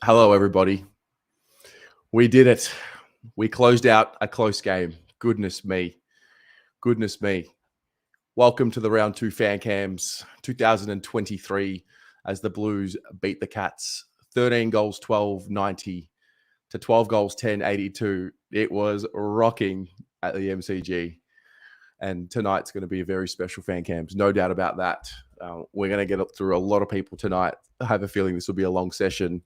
Hello, everybody. We did it. We closed out a close game. Goodness me. Goodness me. Welcome to the round 2 fan cams 2023 as the Blues beat the Cats 13 goals 12-90 to 12 goals 10-82. It was rocking at the MCG. And tonight's going to be a very special fan cams. No doubt about that. We're going to get through a lot of people tonight. I have a feeling this will be a long session.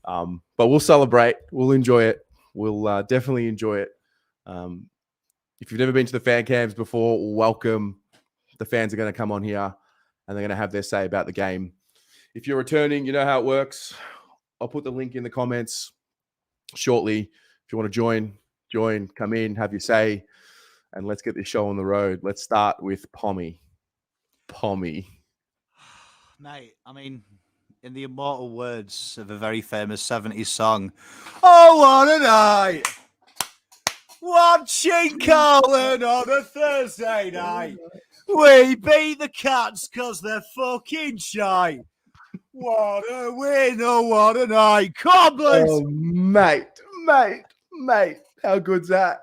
But we'll celebrate. We'll enjoy it. We'll definitely enjoy it. If you've never been to the fan cams before, welcome. The fans are going to come on here and they're going to have their say about the game. If you're returning, you know how it works. I'll put the link in the comments shortly. If you want to join, come in, have your say, and let's get this show on the road. Let's start with Pommy. Mate, I mean, in the immortal words of a very famous 70s song, oh, what a night! Watching Carlton on a Thursday night. We beat the Cats because they're fucking shy. What a win, oh, what a night. Come on, Blues! Oh, mate. How good's that?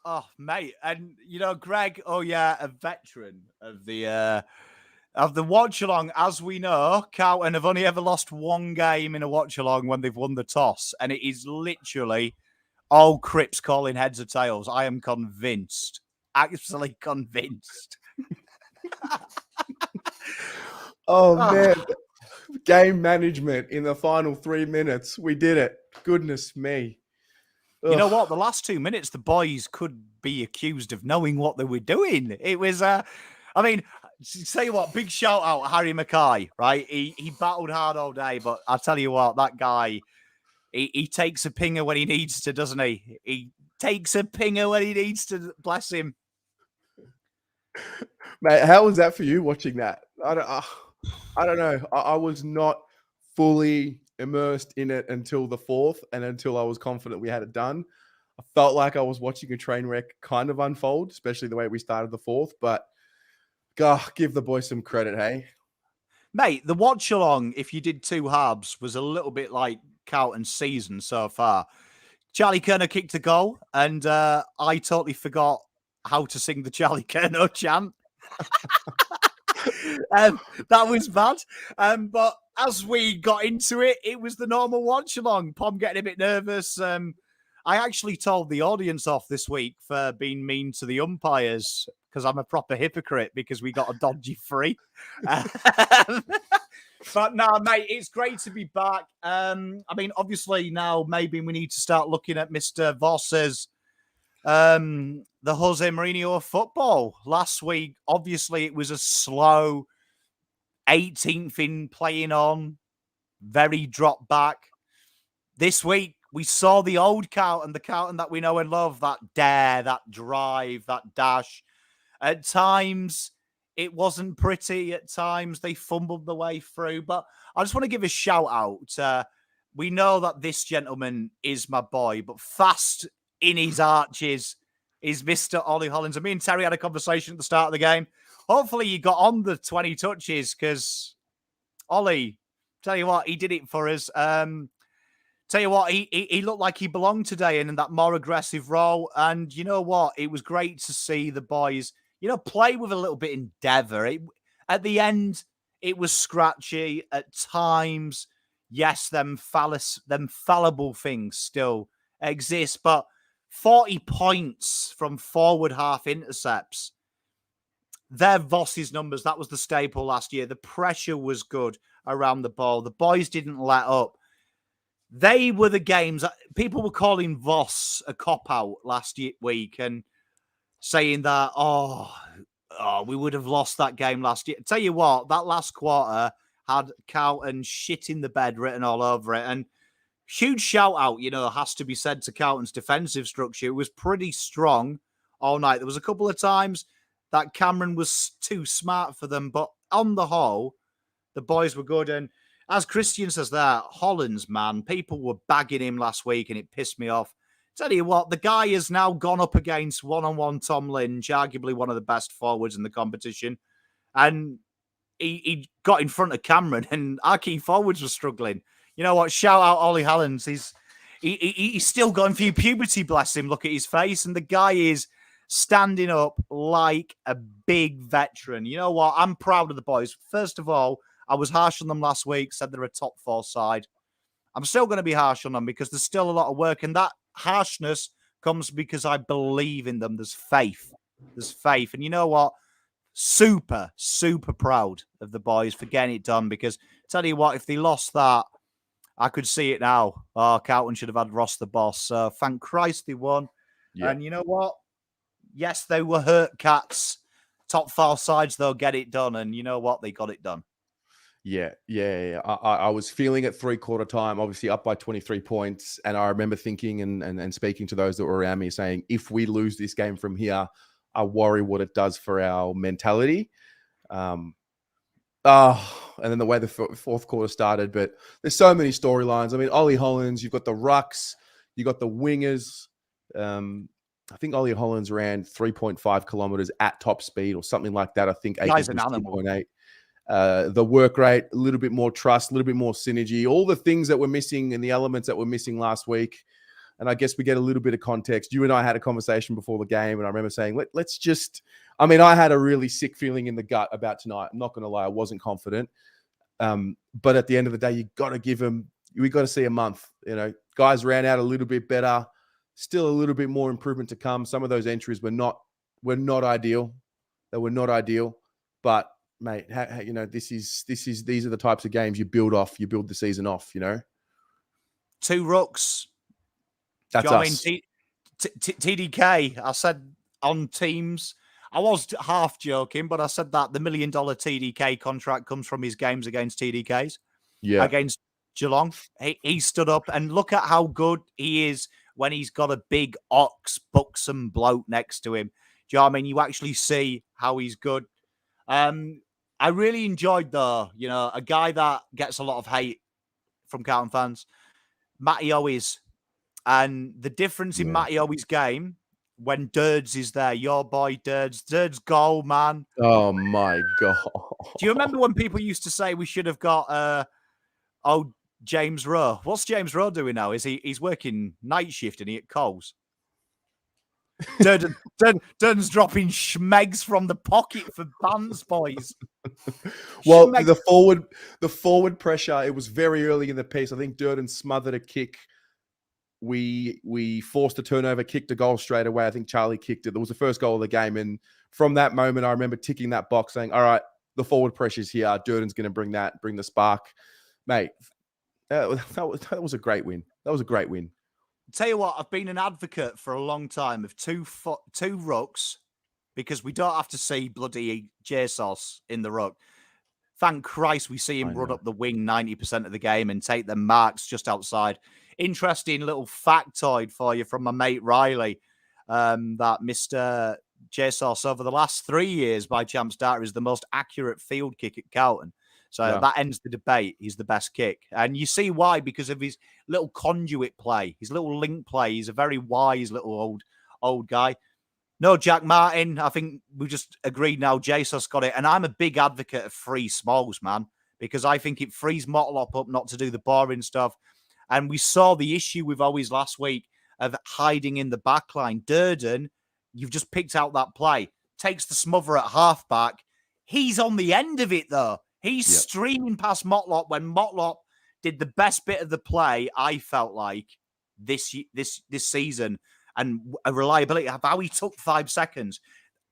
Oh, mate. And, you know, Greg, a veteran of the watch-along. As we know, Carlton have only ever lost one game in a watch-along when they've won the toss. And it is literally all Crips calling heads or tails. I am convinced. Absolutely convinced. Man. Game management in the final 3 minutes. We did it. Goodness me. Ugh. You know what? The last 2 minutes, the boys could be accused of knowing what they were doing. It was, say what, big shout out Harry Mackay, right? He battled hard all day, but I'll tell you what, that guy, he takes a pinger when he needs to, doesn't he? He takes a pinger when he needs to, bless him. Mate, how was that for you watching that? I don't know. I was not fully immersed in it until the fourth and until I was confident we had it done. I felt like I was watching a train wreck kind of unfold, especially the way we started the fourth, but give the boys some credit, hey? Mate, the watch-along, if you did two halves, was a little bit like Carlton's season so far. Charlie Kerner kicked a goal, and I totally forgot how to sing the Charlie Kerner chant. That was bad. But as we got into it, it was the normal watch-along. Pom getting a bit nervous. I actually told the audience off this week for being mean to the umpires because I'm a proper hypocrite because we got a dodgy free. But no, mate, it's great to be back. Obviously now maybe we need to start looking at Mr. Voss's the Jose Mourinho of football. Last week, obviously, it was a slow 18th in playing on, very drop back. This week, we saw the old Carlton, the Carlton that we know and love, that dare, that drive, that dash. At times, it wasn't pretty. At times, they fumbled the way through. But I just want to give a shout out. We know that this gentleman is my boy, but fast in his arches is Mr. Ollie Hollins. And me and Terry had a conversation at the start of the game. Hopefully you got on the 20 touches because Ollie, tell you what, he did it for us. Tell you what, he looked like he belonged today in that more aggressive role. And you know what? It was great to see the boys, play with a little bit of endeavour. At the end, it was scratchy. At times, yes, them fallible things still exist, but 40 points from forward half intercepts. They're Voss's numbers. That was the staple last year. The pressure was good around the ball. The boys didn't let up. They were the games that people were calling Voss a cop-out last week and saying that, we would have lost that game last year. Tell you what, that last quarter had Carlton shit in the bed written all over it. And huge shout out, has to be said to Carlton's defensive structure. It was pretty strong all night. There was a couple of times that Cameron was too smart for them, but on the whole, the boys were good. And as Christian says there, Hollins, man, people were bagging him last week and it pissed me off. Tell you what, the guy has now gone up against one-on-one Tom Lynch, arguably one of the best forwards in the competition. And he got in front of Cameron and our key forwards were struggling. You know what? Shout out Ollie Hallins. He's still going through puberty, bless him. Look at his face. And the guy is standing up like a big veteran. You know what? I'm proud of the boys. First of all, I was harsh on them last week, said they're a top 4 side. I'm still going to be harsh on them because there's still a lot of work. And that harshness comes because I believe in them. There's faith. There's faith. And you know what? Super, super proud of the boys for getting it done because tell you what, if they lost that, I could see it now. Oh, Carlton should have had Ross the boss. So thank Christ they won. Yeah. And you know what? Yes, they were hurt cats. Top 4 sides, they'll get it done. And you know what? They got it done. Yeah. I was feeling at 3/4 time, obviously up by 23 points. And I remember thinking and speaking to those that were around me saying, if we lose this game from here, I worry what it does for our mentality. And then the way the fourth quarter started. But there's so many storylines. I mean, Ollie Hollins, you've got the Rucks, you got the wingers. I think Ollie Hollins ran 3.5 kilometers at top speed or something like that. I think 8.8. The work rate, a little bit more trust, a little bit more synergy, all the things that were missing and the elements that were missing last week. And I guess we get a little bit of context. You and I had a conversation before the game, and I remember saying, let's just, I mean, I had a really sick feeling in the gut about tonight. I'm not going to lie, I wasn't confident. But at the end of the day, we got to see a month. You know, guys ran out a little bit better, still a little bit more improvement to come. Some of those entries were not ideal. They were not ideal. But mate, you know, these are the types of games you build the season off, you know. 2 Rucks. That's us. I mean, TDK, I said on Teams, I was half joking, but I said that the $1 million TDK contract comes from his games against TDKs. Yeah. Against Geelong. He stood up and look at how good he is when he's got a big buxom bloke next to him. Do you know what I mean? You actually see how he's good. I really enjoyed, though, you know, a guy that gets a lot of hate from Carlton fans, Matty Owies. And the difference in Matty Owies' game when Dirds is there, your boy Dirds goal, man. Oh, my God. Do you remember when people used to say we should have got James Rowe? What's James Rowe doing now? He's working night shift and he at Coles? Durden's dropping schmegs from the pocket for bands, boys. Well, the forward pressure, it was very early in the piece. I think Durden smothered a kick. We forced a turnover, kicked a goal straight away. I think Charlie kicked it. That was the first goal of the game. And from that moment, I remember ticking that box saying, all right, the forward pressure's here. Durden's going to bring the spark. Mate, that was a great win. That was a great win. Tell you what, I've been an advocate for a long time of two rucks because we don't have to see bloody Jesus in the ruck. Thank Christ we see him run up the wing 90% of the game and take the marks just outside. Interesting little factoid for you from my mate Riley, that Mr. Jesus over the last 3 years by Champs Data is the most accurate field kick at Carlton. So that ends the debate. He's the best kick. And you see why, because of his little conduit play, his little link play. He's a very wise little old guy. No, Jack Martin, I think we just agreed now Jesus got it. And I'm a big advocate of free smalls, man, because I think it frees Motlop up not to do the boring stuff. And we saw the issue with Owies last week of hiding in the back line. Durden, you've just picked out that play, takes the smother at halfback. He's on the end of it, though. He's streaming past Motlop when Motlop did the best bit of the play, I felt like, this season. And a reliability of how he took 5 seconds.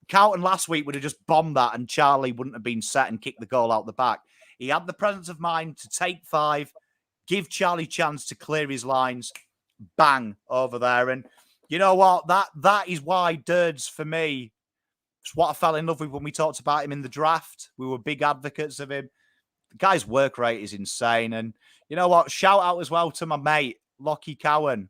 Carlton last week would have just bombed that and Charlie wouldn't have been set and kicked the goal out the back. He had the presence of mind to take 5, give Charlie a chance to clear his lines, bang, over there. And you know what? That is why Dirds, for me, it's what I fell in love with when we talked about him in the draft. We were big advocates of him. The guy's work rate is insane. And you know what? Shout out as well to my mate, Lockie Cowan.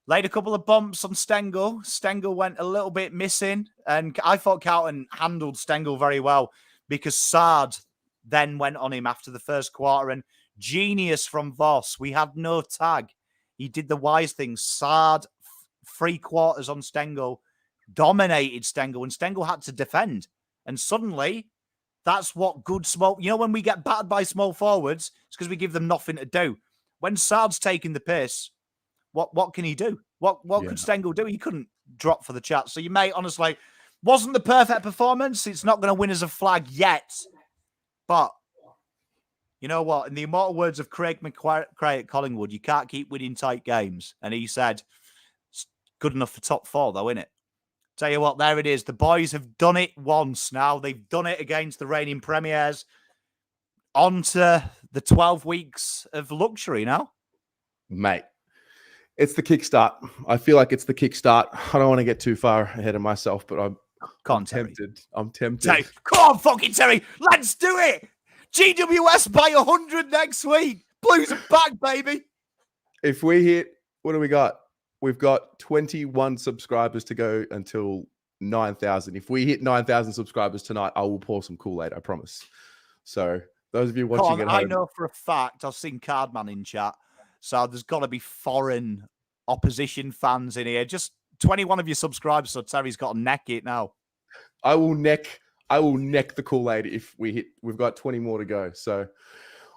Laid a couple of bumps on Stengel. Stengel went a little bit missing. And I thought Carlton handled Stengel very well because Sard then went on him after the first quarter. And genius from Voss. We had no tag. He did the wise thing. Sard, 3 quarters on Stengel, dominated Stengel, and Stengel had to defend. And suddenly, that's what good small... You know, when we get battered by small forwards, it's because we give them nothing to do. when Sard's taking the piss, what can he do? What could Stengel do? He couldn't drop for the chat. So, you mate, honestly, wasn't the perfect performance. It's not going to win as a flag yet. But you know what? In the immortal words of Craig McClure at Collingwood, you can't keep winning tight games. And he said, it's good enough for top 4, though, isn't it? Tell you what, there it is. The boys have done it once now. They've done it against the reigning premiers. On to the 12 weeks of luxury now. Mate, it's the kickstart. I feel like it's the kickstart. I don't want to get too far ahead of myself, but I'm tempted. I'm tempted. Terry, come on, fucking Terry. Let's do it. GWS by 100 next week. Blues are back, baby. If we hit, what do we got? We've got 21 subscribers to go until 9,000. If we hit 9,000 subscribers tonight, I will pour some Kool-Aid, I promise. So those of you watching at home. I know for a fact, I've seen Cardman in chat, so there's got to be foreign opposition fans in here. Just 21 of you subscribers, so Terry's got to neck it now. I will neck the Kool-Aid if we hit. We've got 20 more to go. So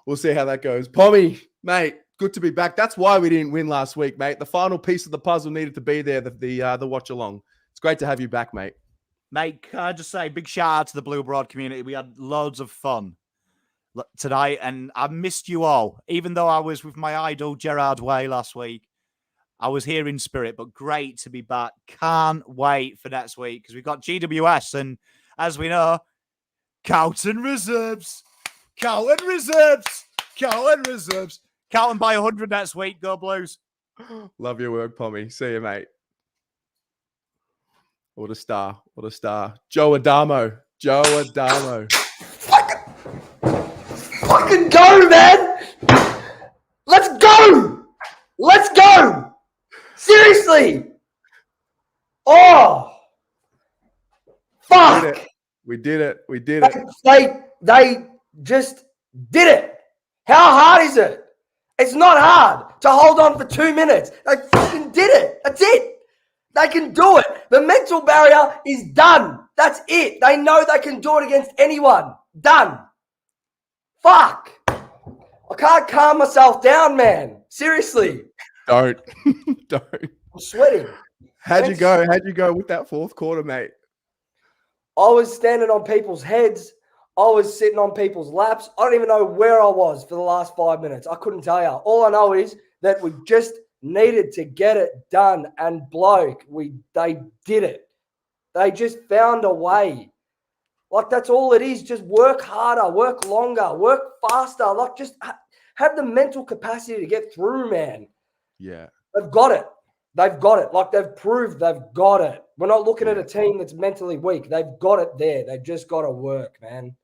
we'll see how that goes. Pommy, mate, good to be back. That's why we didn't win last week, mate. The final piece of the puzzle needed to be there, the watch along. It's great to have you back, mate. Mate, can I just say big shout out to the Blue Broad community. We had loads of fun tonight, and I missed you all. Even though I was with my idol, Gerard Way, last week, I was here in spirit, but great to be back. Can't wait for next week because we've got GWS, and as we know, Carlton reserves. Carlton reserves. Carlton reserves. Carlton by 100 next week. Go Blues. Love your work, Pommy. See you, mate. What a star. What a star. Joe Adamo. Joe Adamo. Fucking go, man. Let's go. Let's go. Seriously. Oh. Fuck. We did it. We did it. They just did it. How hard is it? It's not hard to hold on for 2 minutes. They fucking did it. That's it. They can do it. The mental barrier is done. That's it. They know they can do it against anyone. Done. Fuck. I can't calm myself down, man. Seriously. Don't. I'm sweating. How'd you go with that fourth quarter, mate? I was standing on people's heads. I was sitting on people's laps. I don't even know where I was for the last 5 minutes. I couldn't tell you. All I know is that we just needed to get it done. And bloke, they did it. They just found a way. Like, that's all it is. Just work harder, work longer, work faster. Like, just have the mental capacity to get through, man. Yeah. They've got it. They've got it. Like, they've proved they've got it. We're not looking at a team that's mentally weak. They've got it there. They've just got to work, man.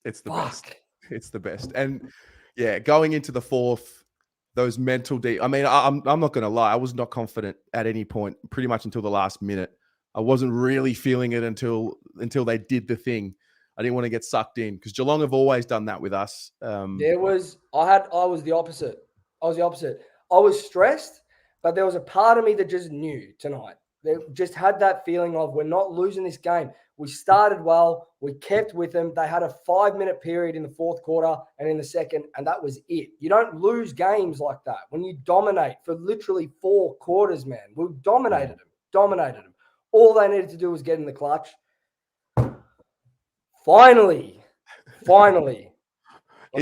It's the best. It's the best. And, yeah, going into the fourth, those mental I mean, I'm not going to lie. I was not confident at any point, pretty much until the last minute. I wasn't really feeling it until they did the thing. I didn't want to get sucked in because Geelong have always done that with us. I was the opposite. I was stressed, but there was a part of me that just knew tonight. They just had that feeling of we're not losing this game. We started well. We kept with them. They had a 5-minute period in the fourth quarter and in the second, and that was it. You don't lose games like that when you dominate for literally 4 quarters, man. We dominated them. All they needed to do was get in the clutch. Finally.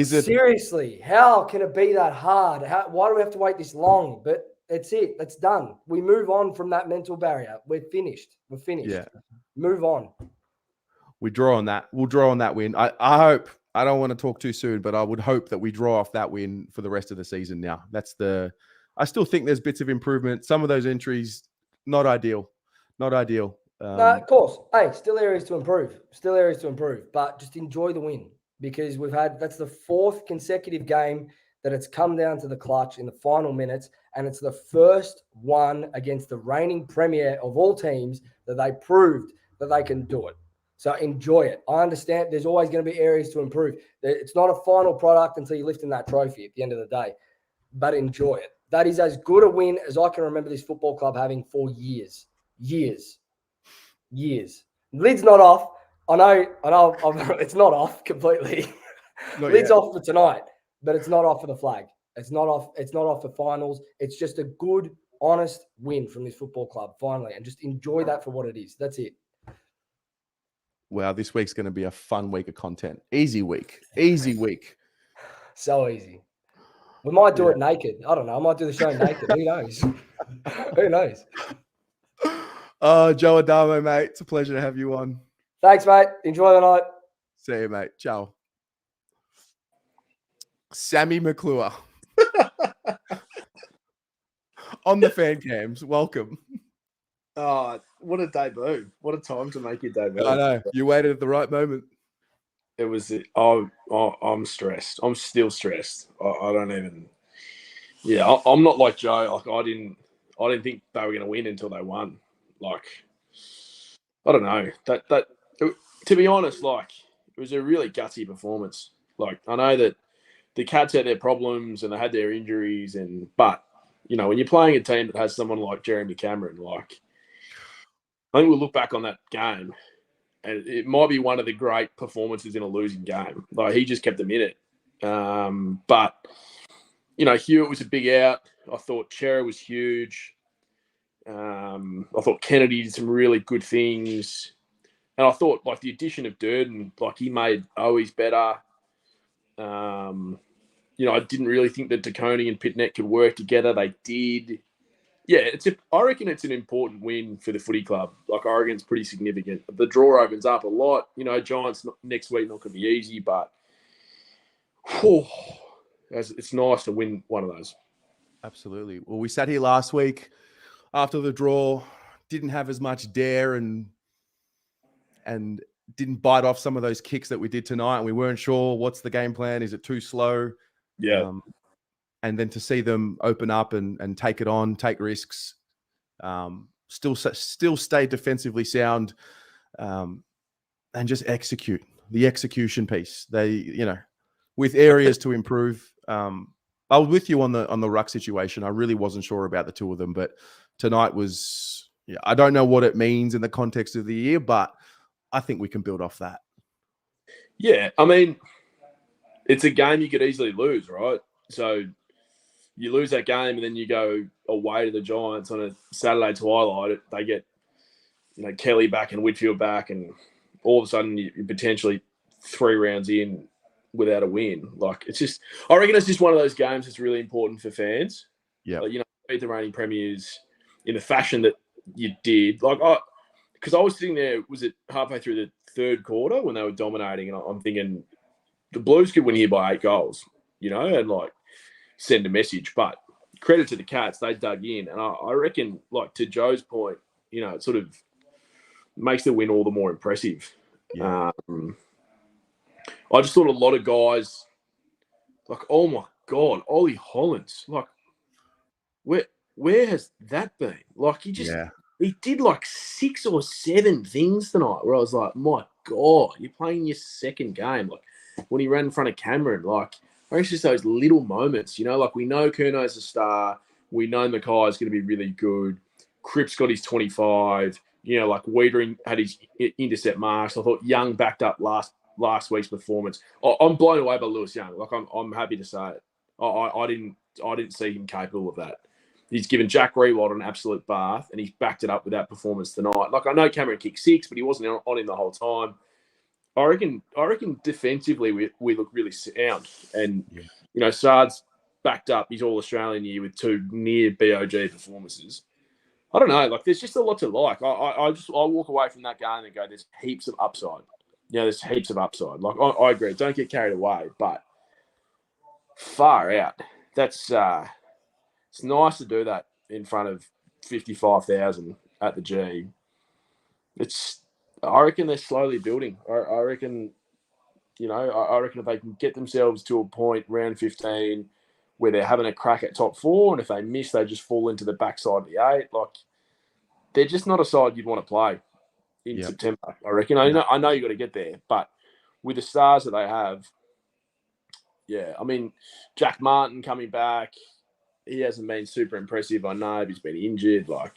Seriously, how can it be that hard? Why do we have to wait this long? But it's it. That's done. We move on from that mental barrier. We're finished. Yeah. Move on. We draw on that. We'll draw on that win. I hope. I don't want to talk too soon, but I would hope that we draw off that win for the rest of the season now. I still think there's bits of improvement. Some of those entries, not ideal. No, of course. Hey, still areas to improve. But just enjoy the win because that's the 4th consecutive game that it's come down to the clutch in the final minutes. And it's the first one against the reigning premier of all teams that they proved that they can do it. So enjoy it. I understand there's always going to be areas to improve. It's not a final product until you're lifting that trophy at the end of the day. But enjoy it. That is as good a win as I can remember this football club having for years. Lid's not off. I know. It's not off completely. Lid's off for tonight. but it's not off for the flag. It's not off. It's not off for finals. It's just a good, honest win from this football club finally, and just enjoy that for what it is. That's it. Wow, this week's going to be a fun week of content. Easy week. Easy week. So easy. We might do it naked. I don't know. I might do the show naked. Who knows? Who knows? Joe Adamo, mate. It's a pleasure to have you on. Thanks, mate. Enjoy the night. See you, mate. Ciao. Sammy McClure. On the fan cams. Welcome. Oh, what a debut. What a time to make your debut. I know. You waited at the right moment. It was, I'm stressed. I'm still stressed. I don't even, I'm not like Joe. Like I didn't think they were going to win until they won. Like, I don't know. To be honest, like, it was a really gutsy performance. Like, I know that the Cats had their problems and they had their injuries, but when you're playing a team that has someone like Jeremy Cameron, like, I think we'll look back on that game and it might be one of the great performances in a losing game. Like, he just kept them in it. But Hewitt was a big out. I thought Chera was huge. I thought Kennedy did some really good things. And I thought, like, the addition of Durden, like, he made Owies better. I didn't really think that DeConey and Pitnet could work together. They did. Yeah, I reckon it's an important win for the footy club. Like, Oregon's pretty significant. The draw opens up a lot. Giants next week not going to be easy, but it's nice to win one of those. Absolutely. Well, we sat here last week after the draw, didn't have as much dare and didn't bite off some of those kicks that we did tonight. And we weren't sure what's the game plan. Is it too slow? Yeah. And then to see them open up and take it on, take risks, still stay defensively sound, and just execute the execution piece. They, with areas to improve. I was with you on the Ruck situation. I really wasn't sure about the two of them, but tonight was, I don't know what it means in the context of the year, but I think we can build off that. Yeah, I mean, it's a game you could easily lose, right? So you lose that game and then you go away to the Giants on a Saturday twilight. They get, Kelly back and Whitfield back, and all of a sudden you're potentially 3 rounds in without a win. Like, I reckon it's just one of those games that's really important for fans. Yeah. Like, beat the reigning premiers in the fashion that you did. Like, because I was sitting there, was it halfway through the third quarter when they were dominating, and I'm thinking the Blues could win here by 8 goals, and like send a message. But credit to the Cats, they dug in, and I reckon, like, to Joe's point, it sort of makes the win all the more impressive. Yeah. I just thought a lot of guys, like, oh my God, Ollie Hollins, like, where has that been? Like, he did like 6 or 7 things tonight where I was like, my God, you're playing your second game. Like, when he ran in front of Cameron, like, I think it's just those little moments, like, we know Curno's a star. We know Mackay's going to be really good. Cripps got his 25. Like, Wiedering had his intercept marks. I thought Young backed up last week's performance. I'm blown away by Lewis Young. Like, I'm happy to say it. I didn't see him capable of that. He's given Jack Rewald an absolute bath, and he's backed it up with that performance tonight. Like, I know Cameron kicked 6, but he wasn't on him the whole time. I reckon defensively we look really sound, and Sard's backed up his All-Australian year with 2 near BOG performances. I don't know. Like, there's just a lot to like. I walk away from that game and go, there's heaps of upside. There's heaps of upside. Like, I agree. Don't get carried away, but far out. That's it's nice to do that in front of 55,000 at the G. I reckon they're slowly building. I reckon, I reckon if they can get themselves to a point round 15 where they're having a crack at top 4, and if they miss, they just fall into the backside of the 8. Like, they're just not a side you'd want to play in September, I reckon. I know you got to get there, but with the stars that they have, I mean, Jack Martin coming back, he hasn't been super impressive. I know he's been injured. Like,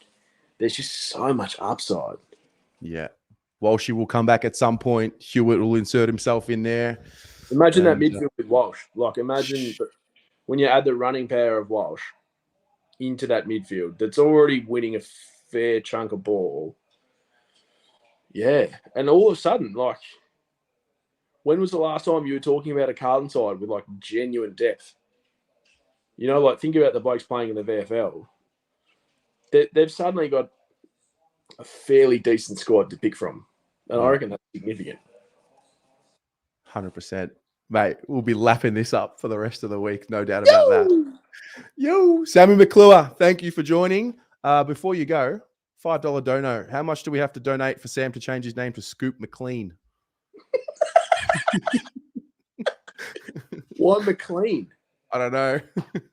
there's just so much upside. Yeah. Walshy will come back at some point. Hewitt will insert himself in there. Imagine that And, midfield with Walsh. Like, imagine when you add the running power of Walsh into that midfield that's already winning a fair chunk of ball. Yeah. And all of a sudden, like, when was the last time you were talking about a Carlton side with, like, genuine depth? You know, like, think about the blokes playing in the VFL. They've suddenly got a fairly decent squad to pick from. And I reckon that's significant. 100%. Mate, we'll be lapping this up for the rest of the week. No doubt about that. Yo, Sammy McClure, thank you for joining. Before you go, $5 dono. How much do we have to donate for Sam to change his name to Scoop McLean? Why McLean? I don't know.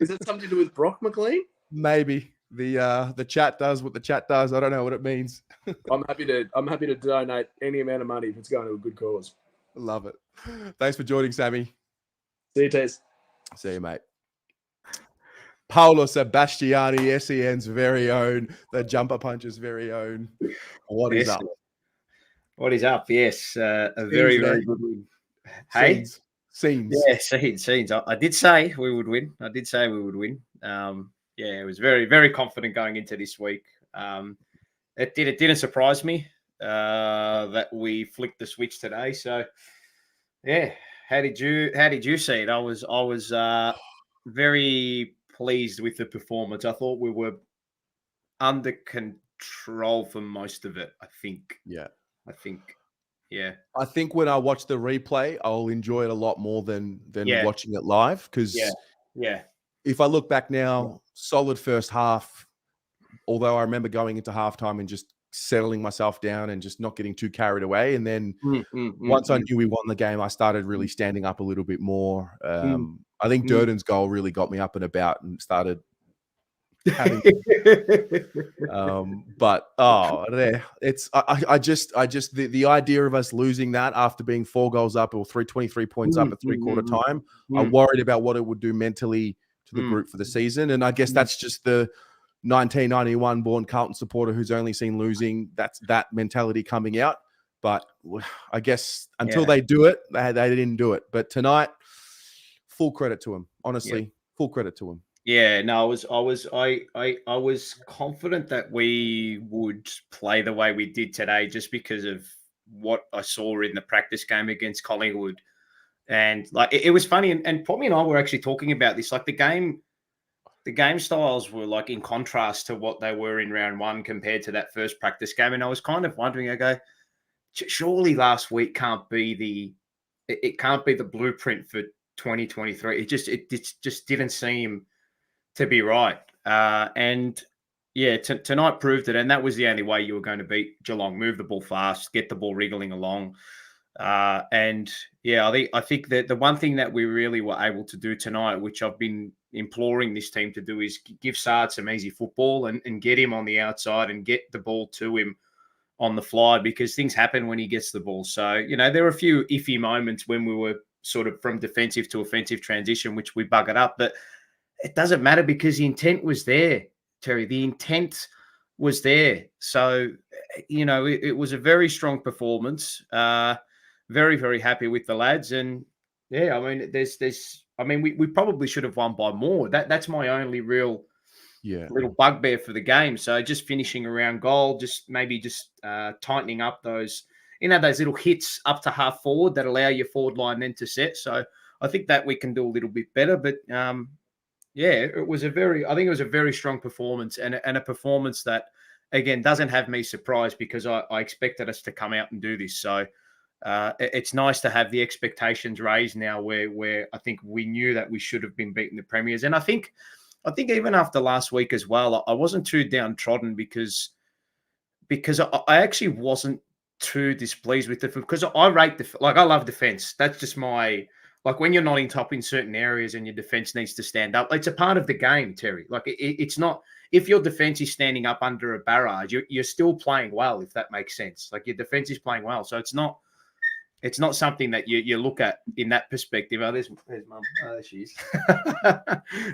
Is that something to do with Brock McLean? Maybe the chat does what the chat does. I don't know what it means. I'm happy to donate any amount of money if it's going to a good cause. Love it. Thanks for joining, Sammy. See you, Tess. See you, mate. Paolo Sebastiani, SEN's very own, the Jumper Punch's very own. What is up? What is up? Yes, a very, very good win. Hey? Scenes. Yeah, scenes. I did say we would win. Yeah, it was very, very confident going into this week. It didn't surprise me that we flicked the switch today. So, yeah, how did you see it? I was very pleased with the performance. I thought we were under control for most of it. I think. Yeah. I think when I watch the replay, I'll enjoy it a lot more than watching it live. Because if I look back now, solid first half. Although I remember going into halftime and just settling myself down and just not getting too carried away. And then once I knew we won the game, I started really standing up a little bit more. I think Durden's goal really got me up and about and started having. But it's I just the idea of us losing that after being 4 goals up or 23 points up at 3/4 time, I worried about what it would do mentally to the group for the season. And I guess that's just the 1991 born Carlton supporter who's only seen losing. That's that mentality coming out. But I guess until they do it, they didn't do it. But tonight, full credit to him. Honestly, full credit to him. Yeah, no, I was confident that we would play the way we did today, just because of what I saw in the practice game against Collingwood. And like it was funny, and Pommy and I were actually talking about this. Like the game styles were like in contrast to what they were in round 1 compared to that first practice game. And I was kind of wondering, I go, surely last week can't be the blueprint for 2023. It just didn't seem to be right. And yeah, tonight proved it. And that was the only way you were going to beat Geelong. Move the ball fast, get the ball wriggling along. And yeah, I think that the one thing that we really were able to do tonight, which I've been imploring this team to do, is give Saad some easy football and get him on the outside and get the ball to him on the fly, because things happen when he gets the ball. So, you know, there were a few iffy moments when we were sort of from defensive to offensive transition, which we buggered up, but it doesn't matter because the intent was there, Terry. The intent was there. So, you know, it was a very strong performance. Very, very happy with the lads. And yeah, I mean, we probably should have won by more. That's my only real little bugbear for the game. So just finishing around goal, just tightening up those little hits up to half forward that allow your forward line then to set. So I think that we can do a little bit better. But it was I think it was a very strong performance, and a performance that, again, doesn't have me surprised, because I expected us to come out and do this. So it's nice to have the expectations raised now, where I think we knew that we should have been beating the Premiers. And I think even after last week as well, I wasn't too downtrodden because I actually wasn't too displeased with it, because I rate I love defense. That's just my, like, when you're not in top in certain areas and your defense needs to stand up, it's a part of the game, Terry. Like it's not, if your defense is standing up under a barrage, you're still playing well, if that makes sense. Like your defense is playing well. So it's not something that you look at in that perspective. Oh, there's Mum. Oh, there she is.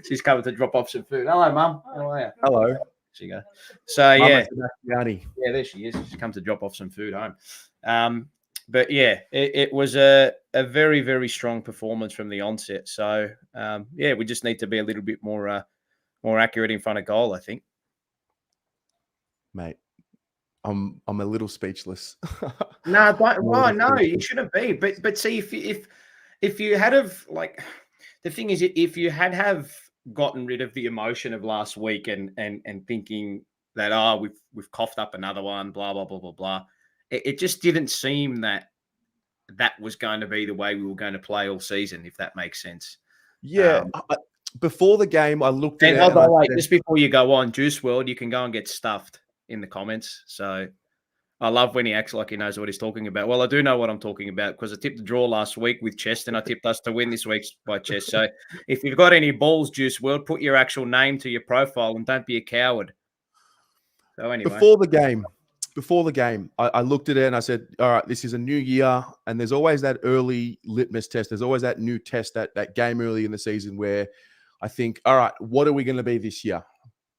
She's coming to drop off some food. Hello, Mum. How are you? Hello. There she go. So, Mama, yeah, there she is. She's come to drop off some food home. but yeah, it was a very, very strong performance from the onset. So yeah, we just need to be a little bit more accurate in front of goal, I think. Mate, I'm a little speechless. No, no, you shouldn't be. But see, if you had have like, the thing is, if you have gotten rid of the emotion of last week and thinking that we've coughed up another one, blah blah blah blah blah, it just didn't seem that was going to be the way we were going to play all season, if that makes sense. Yeah. Before the game, I looked at it. And by the way, just before you go on, Juice World, you can go and get stuffed in the comments. So I love when he acts like he knows what he's talking about. Well, I do know what I'm talking about because I tipped the draw last week with Chest and I tipped us to win this week by Chest. So if you've got any balls, Juice World, put your actual name to your profile and don't be a coward. So anyway. Before the game, I looked at it and I said, all right, this is a new year. And there's always that early litmus test. There's always that new test, that game early in the season where I think, all right, what are we going to be this year?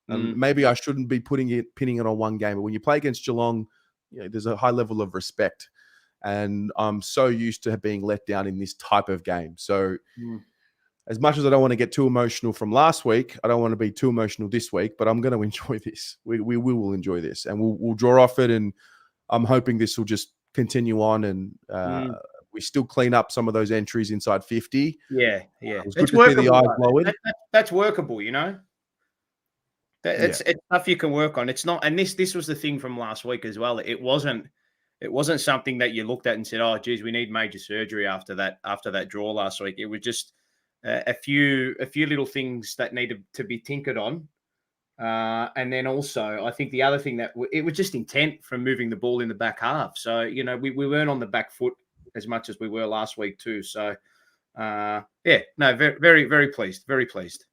And maybe I shouldn't be pinning it on one game. But when you play against Geelong, there's a high level of respect. And I'm so used to being let down in this type of game. So as much as I don't want to get too emotional from last week, I don't want to be too emotional this week, but I'm going to enjoy this. We will enjoy this and we'll draw off it. And I'm hoping this will just continue on and we still clean up some of those entries inside 50. Yeah. It was good to see the eyes blowing. That's workable, It's stuff you can work on. It's not, and this was the thing from last week as well. It wasn't something that you looked at and said, "Oh, geez, we need major surgery after that draw last week." It was just a few little things that needed to be tinkered on, and then also I think the other thing that it was just intent from moving the ball in the back half. So we weren't on the back foot as much as we were last week too. So very, very, very pleased. Very pleased.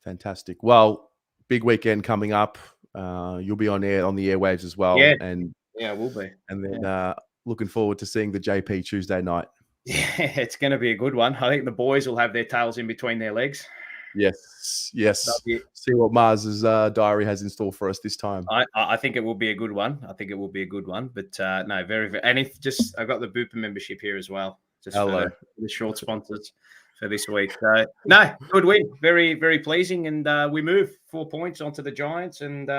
Fantastic. Well, big weekend coming up. You'll be on the airwaves as well. Yeah. And we'll be. And then looking forward to seeing the JP Tuesday night. Yeah, it's going to be a good one. I think the boys will have their tails in between their legs. Yes. See what Mars's diary has in store for us this time. I think it will be a good one. But no, very, very. And I've got the Booper membership here as well. Just Hello. for the short sponsors for this week. So no, good win. Very, very pleasing. And we move 4 points onto the Giants. And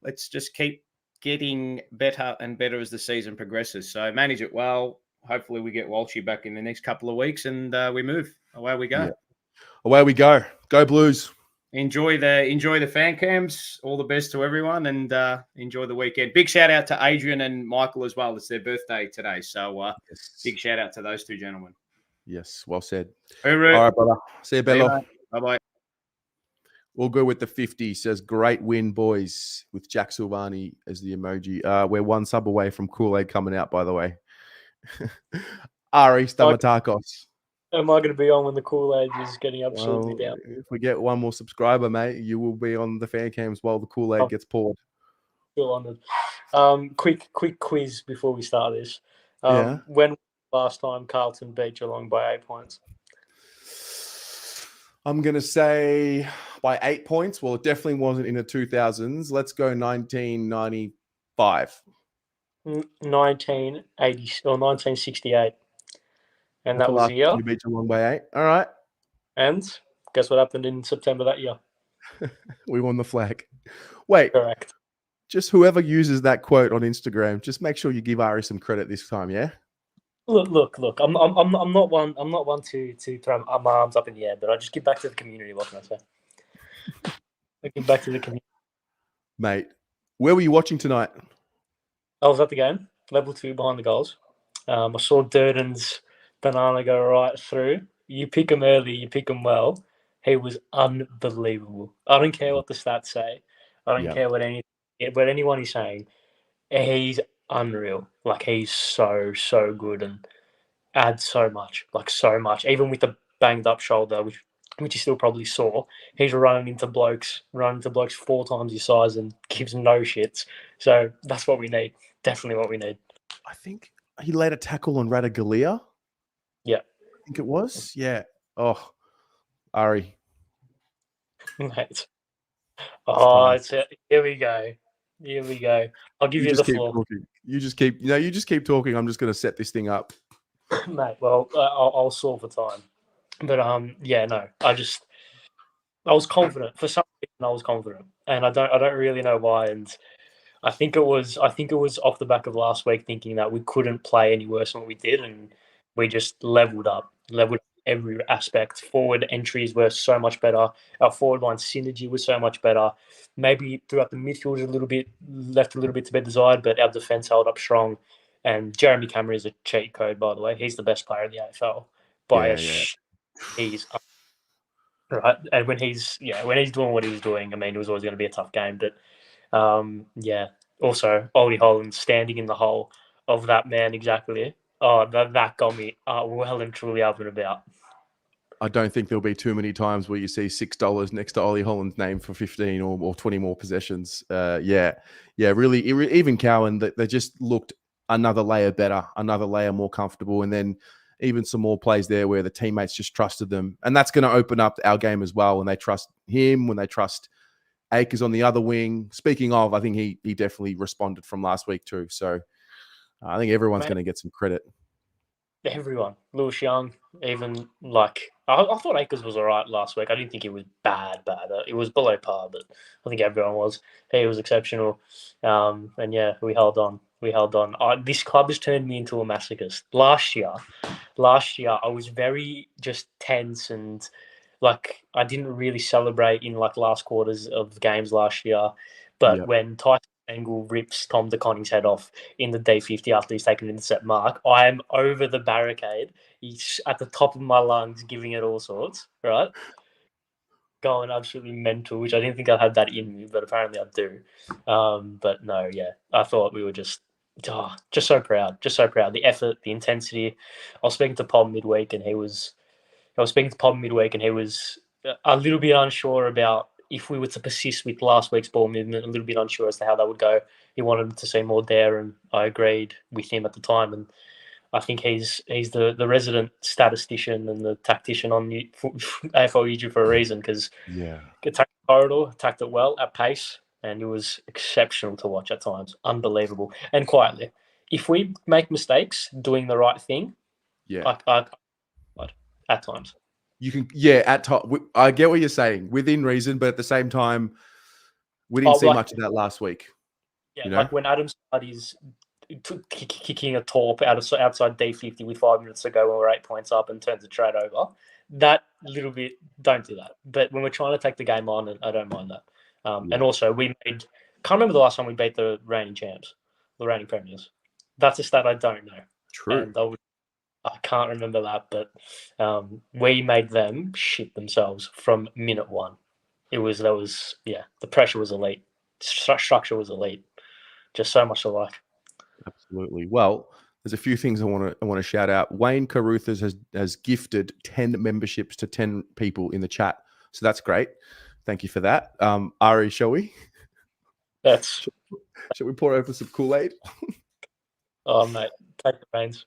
let's just keep getting better and better as the season progresses. So manage it well. Hopefully we get Walshy back in the next couple of weeks and we move. Away we go. Yeah. Away we go. Go Blues. Enjoy the fan cams. All the best to everyone and enjoy the weekend. Big shout out to Adrian and Michael as well. It's their birthday today. So big shout out to those two gentlemen. Yes, well said. Hooroo. All right, brother. See you, Bello. Bye-bye. We'll go with the 50. Says, great win, boys, with Jack Silvani as the emoji. We're one sub away from Kool-Aid coming out, by the way. Ari Stamatakos. Am I going to be on when the Kool-Aid is getting absolutely down? If we get one more subscriber, mate, you will be on the fan cams while the Kool-Aid gets poured. Feel honored. Quick quiz before we start this. When was the last time Carlton beat Geelong by 8 points? I'm going to say by 8 points. Well, it definitely wasn't in the 2000s. Let's go 1995. 1980 or 1968. And that was the year. You beat Geelong by 8. All right. And guess what happened in September that year? We won the flag. Wait. Correct. Just whoever uses that quote on Instagram, just make sure you give Ari some credit this time, yeah? Look. I'm not one to throw my arms up in the air, but I just give back to the community. What can I say? I give back to the community. Mate, where were you watching tonight? I was at the game, level 2 behind the goals. I saw Durden's banana go right through. You pick him early, you pick him well. He was unbelievable. I don't care what the stats say. I don't care what anyone is saying. He's unreal. Like, he's so good and adds so much. Even with the banged up shoulder, which you still probably saw, he's running into blokes 4 times his size and gives no shits. So that's what we need. Definitely what we need. I think he laid a tackle on Radagalia. Yeah. I think it was. Yeah. Oh, Ari. Mate. Oh, here we go. I'll give you the floor. You just keep talking. I'm just going to set this thing up. Mate, well, I'll solve the time. But yeah, no, I was confident. For some reason, I was confident, and I don't really know why. And I think it was off the back of last week, thinking that we couldn't play any worse than what we did, and we just leveled up every aspect. Forward entries were so much better. Our forward line synergy was so much better. Maybe throughout the midfield left a little bit to be desired, but our defense held up strong. And Jeremy Cameron is a cheat code, by the way. He's the best player in the AFL by he's right. And when he's doing what he's doing, I mean, it was always going to be a tough game. But yeah. Also, Ollie Holland standing in the hole of that man exactly. Oh, that got me well and truly up and about. I don't think there'll be too many times where you see $6 next to Ollie Holland's name for 15 or 20 more possessions. Really, even Cowan, they just looked another layer better, another layer more comfortable, and then even some more plays there where the teammates just trusted them, and that's going to open up our game as well when they trust him, when they trust Akers on the other wing. Speaking of, I think he definitely responded from last week too. So I think everyone's going to get some credit. Everyone, Lewis Young, even like I thought Akers was all right last week. I didn't think he was bad. It was below par, but I think everyone was. He was exceptional, and yeah, we held on. This club has turned me into a masochist. Last year, I was very just tense and like I didn't really celebrate in like last quarters of games last year. But when Tyson Angle rips Tom DeConning's head off in the D50 after he's taken an intercept mark, I am over the barricade. He's at the top of my lungs, giving it all sorts, right? Going absolutely mental, which I didn't think I had that in me, but apparently I do. But no, yeah, I thought we were just so proud. The effort, the intensity. I was speaking to Pom midweek, and he was a little bit unsure about if we were to persist with last week's ball movement, a little bit unsure as to how that would go. He wanted to see more there, and I agreed with him at the time. And I think he's the resident statistician and the tactician on AFL YouTube for a reason, because attacked the corridor, attacked it well at pace, and it was exceptional to watch at times. Unbelievable. And quietly, if we make mistakes doing the right thing, at times. You can, at top. I get what you're saying, within reason, but at the same time, we didn't see much of that last week. Yeah, like when Adam Smarty's kicking a torp outside D50 with 5 minutes to go when we're 8 points up and turns the trade over. That little bit, don't do that. But when we're trying to take the game on, I don't mind that. And also, can't remember the last time we beat the reigning champs, the reigning premiers. That's a stat I don't know. True. And I can't remember that, but we made them shit themselves from minute one. The pressure was elite. Structure was elite. Just so much alike. Absolutely. Well, there's a few things I want to shout out. Wayne Caruthers has gifted 10 memberships to 10 people in the chat. So that's great. Thank you for that. Ari, shall we? Shall we pour over some Kool-Aid? Oh, mate. Take the reins.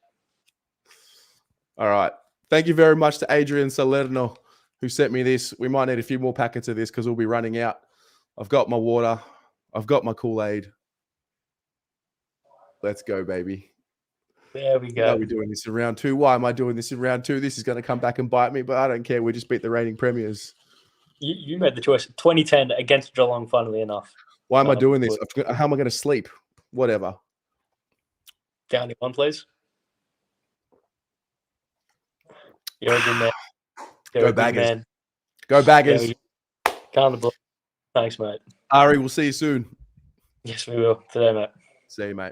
All right. Thank you very much to Adrian Salerno, who sent me this. We might need a few more packets of this because we'll be running out. I've got my water. I've got my Kool-Aid. Let's go, baby. There we go. Why are we doing this in round 2? Why am I doing this in round 2? This is going to come back and bite me, but I don't care. We just beat the reigning premiers. You made the choice. 2010 against Geelong, funnily enough. Why am I doing this? How am I going to sleep? Whatever. Down to one, please. You're a good man. Go Baggers. Go Baggers. Can't believe. Thanks, mate. Ari, we'll see you soon. Yes, we will. Today, mate. See you, mate.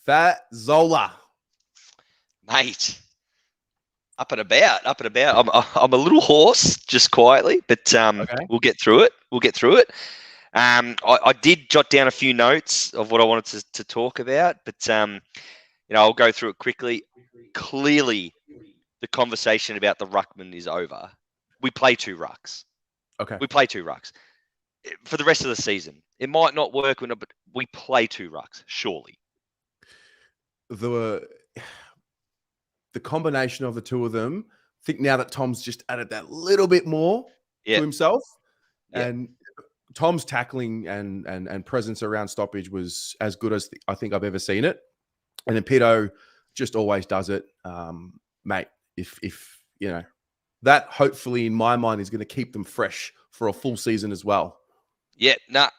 Fat Zola. Mate. Up and about. I'm a little hoarse, just quietly, but we'll get through it. I did jot down a few notes of what I wanted to talk about, but I'll go through it quickly. Clearly, the conversation about the ruckman is over. We play 2 rucks. Okay. We play 2 rucks for the rest of the season. It might not work, but we play 2 rucks, surely. The combination of the two of them, I think now that Tom's just added that little bit more to himself, and Tom's tackling and presence around stoppage was as good as I think I've ever seen it. And then Pito just always does it, mate. If you know that, hopefully in my mind is going to keep them fresh for a full season as well. Yeah,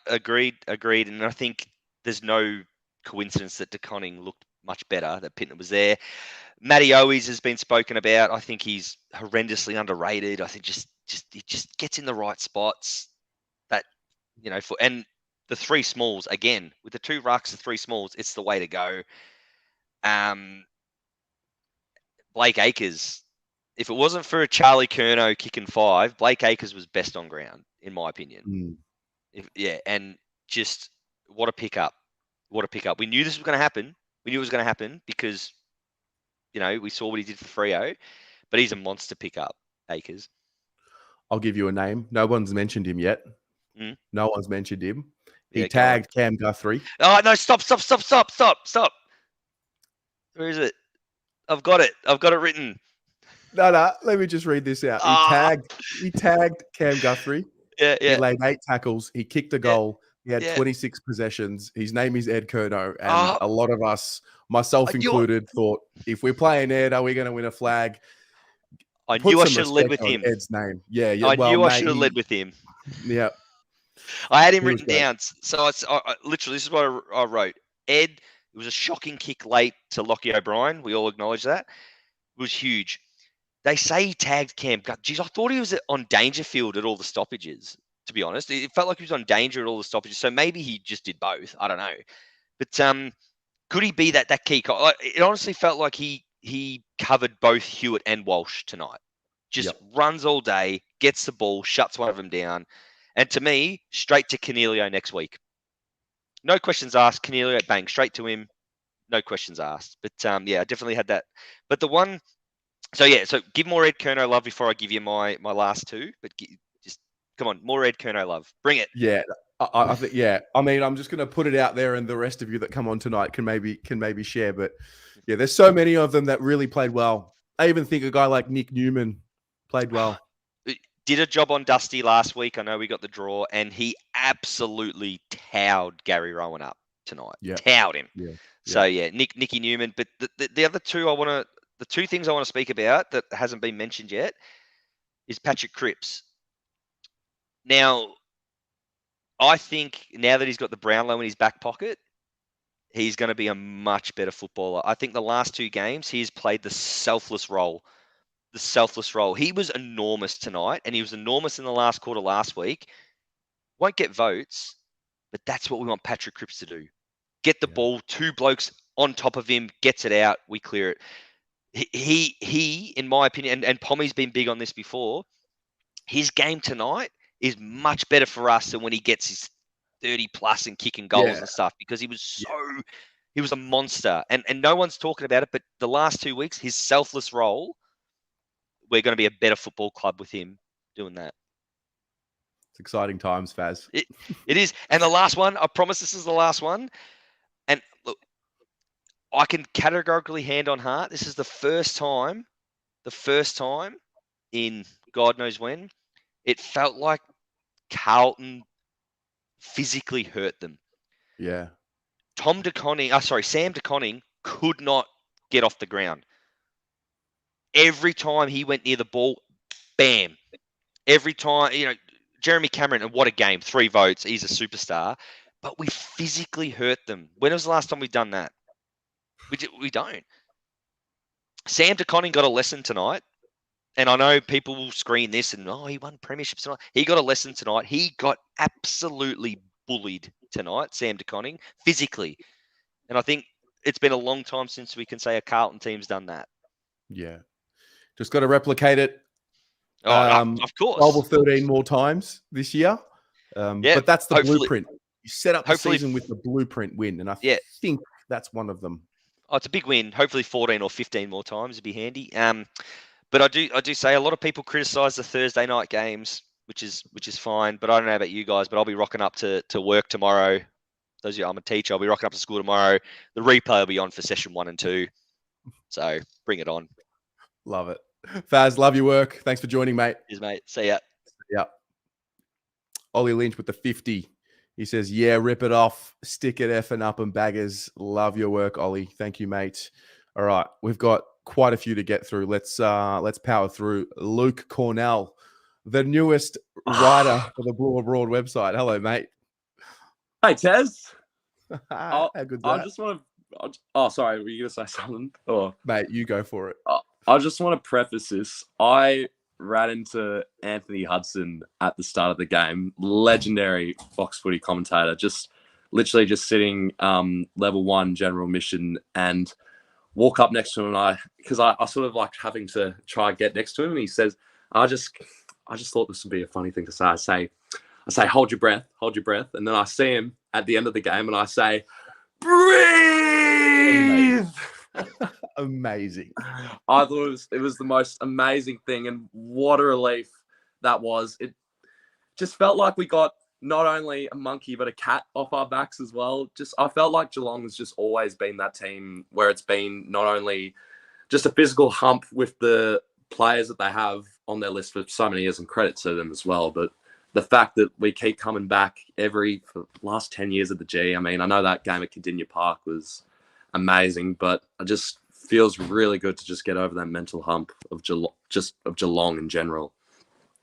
agreed. And I think there's no coincidence that DeConning looked much better, that Pittman was there. Matty Owies has been spoken about. I think he's horrendously underrated. I think he just gets in the right spots. That, and the three smalls, again, with the two rucks, the three smalls, it's the way to go. Blake Acres, if it wasn't for a Charlie Curnow kicking 5, Blake Acres was best on ground, in my opinion. And just what a pickup. What a pickup. We knew this was going to happen. We knew it was going to happen because, we saw what he did for Freo, but he's a monster pickup, Acres. I'll give you a name. No one's mentioned him yet. No one's mentioned him. He tagged Cam Guthrie. Oh, no, stop. Where is it? I've got it written. No, let me just read this out. He tagged Cam Guthrie. Yeah. He laid 8 tackles. He kicked a goal. He had 26 possessions. His name is Ed Curnow. And a lot of us, myself included, thought, if we're playing Ed, are we going to win a flag? I knew I should have led with him. Ed's name. Yeah. I knew I should have led with him. Yeah. I had him written down. So I literally, this is what I wrote. Ed, it was a shocking kick late to Lockie O'Brien. We all acknowledge that. It was huge. They say he tagged Cam. Geez, I thought he was on Dangerfield at all the stoppages, to be honest. It felt like he was on danger at all the stoppages. So maybe he just did both. I don't know. But could he be that key? It honestly felt like he covered both Hewitt and Walsh tonight. Just runs all day, gets the ball, shuts one of them down. And to me, straight to Cornelio next week. No questions asked. Cornelio, bang, straight to him. No questions asked. But I definitely had that. But the one... So give more Ed Curnow love before I give you my last two. But just come on, more Ed Curnow love. Bring it. Yeah, I think. Yeah, I mean, I'm just going to put it out there, and the rest of you that come on tonight can maybe share. But yeah, there's so many of them that really played well. I even think a guy like Nick Newman played well. Did a job on Dusty last week. I know we got the draw, and he absolutely towed Gary Rowan up tonight. Yeah, towed him. Yeah. So Nicky Newman. But the other two the two things I want to speak about that hasn't been mentioned yet is Patrick Cripps. Now, I think now that he's got the Brownlow in his back pocket, he's going to be a much better footballer. I think the last 2 games, he's played the selfless role. He was enormous tonight, and he was enormous in the last quarter last week. Won't get votes, but that's what we want Patrick Cripps to do. Get the ball, 2 blokes on top of him, gets it out, we clear it. He, in my opinion, and Pommy's been big on this before, his game tonight is much better for us than when he gets his 30 plus and kicking goals and stuff, because he was he was a monster, and no one's talking about it, but the last 2 weeks, his selfless role, we're going to be a better football club with him doing that. It's exciting times, Faz. It is. And the last one, I promise this is the last one. And look, I can categorically hand on heart, this is the first time in God knows when, it felt like Carlton physically hurt them. Yeah. Sam De Conning could not get off the ground. Every time he went near the ball, bam. Every time, Jeremy Cameron, and what a game, 3 votes, he's a superstar. But we physically hurt them. When was the last time we've done that? We don't. Sam De Conning got a lesson tonight. And I know people will screen this and, he won premierships tonight. He got a lesson tonight. He got absolutely bullied tonight, Sam De Conning, physically. And I think it's been a long time since we can say a Carlton team's done that. Yeah. Just got to replicate it. Of course. 12 or 13 more times this year. But that's the blueprint. You set up the season with the blueprint win. And I think that's one of them. Oh, it's a big win. Hopefully 14 or 15 more times would be handy. But I do say a lot of people criticize the Thursday night games, which is fine. But I don't know about you guys, but I'll be rocking up to work tomorrow. Those of you, I'm a teacher. I'll be rocking up to school tomorrow. The replay will be on for session 1 and 2. So bring it on. Love it. Faz, love your work. Thanks for joining, mate. Cheers, mate. See ya. Yeah. Ollie Lynch with the 50. He says, yeah, rip it off. Stick it effing up and baggers. Love your work, Ollie. Thank you, mate. All right. We've got quite a few to get through. Let's power through. Luke Cornell, the newest writer for the Blue Abroad website. Hello, mate. Hey, Tez. How good's that? I just want to... Oh, sorry. Were you going to say something? Or... Mate, you go for it. I just want to preface this. I ran into Anthony Hudson at the start of the game. Legendary Fox Footy commentator. Just literally just sitting level 1 general mission, and walk up next to him, and because I sort of like having to try and get next to him, and he says, I just thought this would be a funny thing to say. I say, hold your breath, and then I see him at the end of the game, and I say, breathe. Amazing. I thought it was the most amazing thing, and what a relief that was. It just felt like we got not only a monkey but a cat off our backs as well. I felt like Geelong has just always been that team where it's been not only just a physical hump with the players that they have on their list for so many years, and credit to them as well, but the fact that we keep coming back for the last 10 years at the G. I mean, I know that game at Cardinia Park was amazing, but it just feels really good to just get over that mental hump of Geelong in general.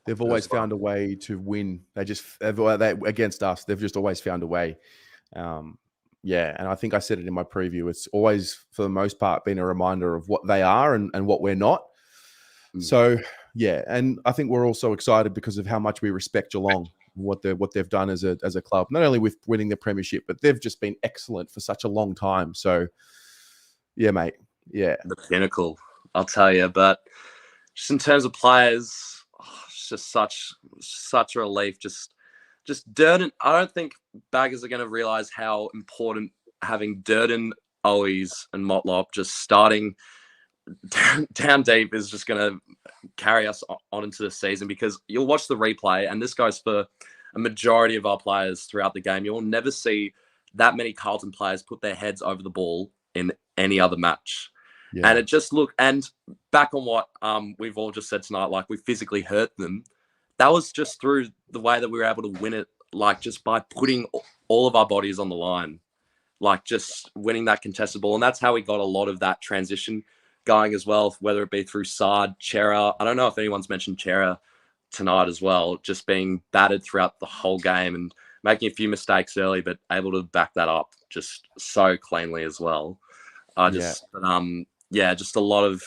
They've always found a way to win. Against us, they've just always found a way. And I think I said it in my preview. It's always, for the most part, been a reminder of what they are and what we're not. So, yeah, and I think we're also excited because of how much we respect Geelong, what they've done as a club, not only with winning the premiership, but they've just been excellent for such a long time. So, yeah, mate, yeah, the pinnacle, I'll tell you. But just in terms of players, it's just such a relief. Just Durden. I don't think baggers are going to realise how important having Durden, Owies, and Motlop just starting down deep is just going to carry us on into the season, because you'll watch the replay, and this goes for a majority of our players throughout the game. You'll never see that many Carlton players put their heads over the ball in any other match. Yeah. And it just and back on what we've all just said tonight, like we physically hurt them. That was just through the way that we were able to win it, like just by putting all of our bodies on the line, like just winning that contested ball. And that's how we got a lot of that transition going as well, whether it be through Sard, Chera. I don't know if anyone's mentioned Chera tonight as well, just being battered throughout the whole game and making a few mistakes early, but able to back that up just so cleanly as well. Just a lot of...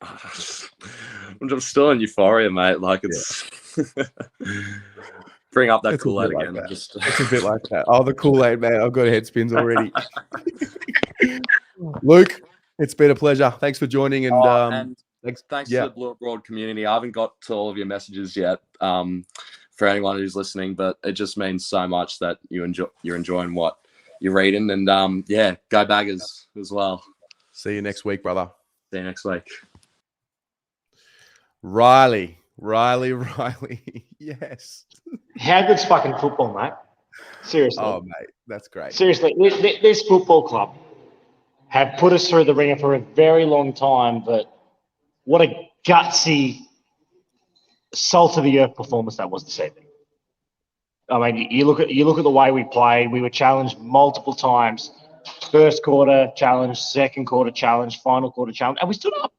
I'm just still in euphoria, mate. Like it's... Bring up that Kool-Aid again. Like it's a bit like that. Oh, the Kool-Aid, man. I've got head spins already. Luke, it's been a pleasure. Thanks for joining. And thanks to the Blue Abroad community. I haven't got to all of your messages yet for anyone who's listening, but it just means so much that you're enjoying what you're reading. And go baggers as well. See you next week, brother. See you next week. Riley. Yes. How good's fucking football, mate? Seriously. Oh, mate, that's great. Seriously, this football club have put us through the ringer for a very long time, but what a gutsy, salt of the earth performance that was this evening. I mean, you look at the way we played. We were challenged multiple times. First quarter challenge, second quarter challenge, final quarter challenge, and we stood up.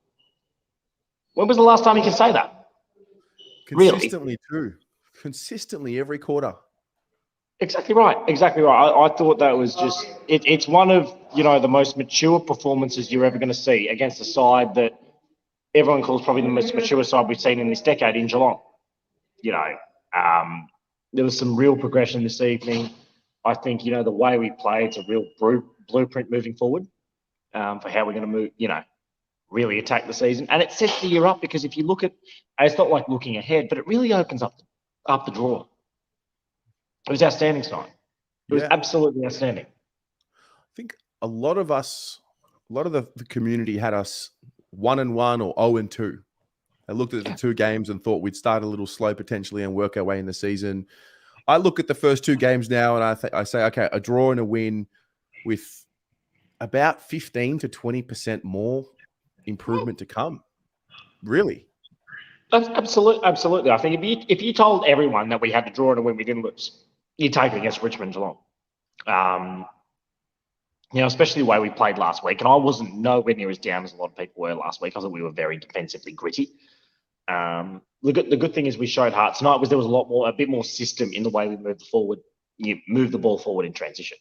When was the last time you could say that? Consistently, too. Consistently every quarter. Exactly right. I thought that was just it's one of the most mature performances you're ever going to see against a side that everyone calls probably the most mature side we've seen in this decade in Geelong. There was some real progression this evening. I think the way we play, it's a real blueprint moving forward for how we're going to move. Really attack the season, and it sets the year up, because if you look at, it's not like looking ahead, but it really opens up the draw. It was outstanding tonight. It was absolutely outstanding. I think a lot of the community had us 1-1 or 0-2. They looked at the two games and thought we'd start a little slow potentially and work our way in the season. I look at the first two games now and I say, okay, a draw and a win with about 15 to 20% more improvement to come. Really? That's absolutely. I think if you told everyone that we had to draw to win, we didn't lose, you'd take it against Richmond Geelong. Especially the way we played last week. And I wasn't nowhere near as down as a lot of people were last week. I thought we were very defensively gritty. The good thing is we showed heart tonight. There was a bit more system in the way we moved forward. You move the ball forward in transition.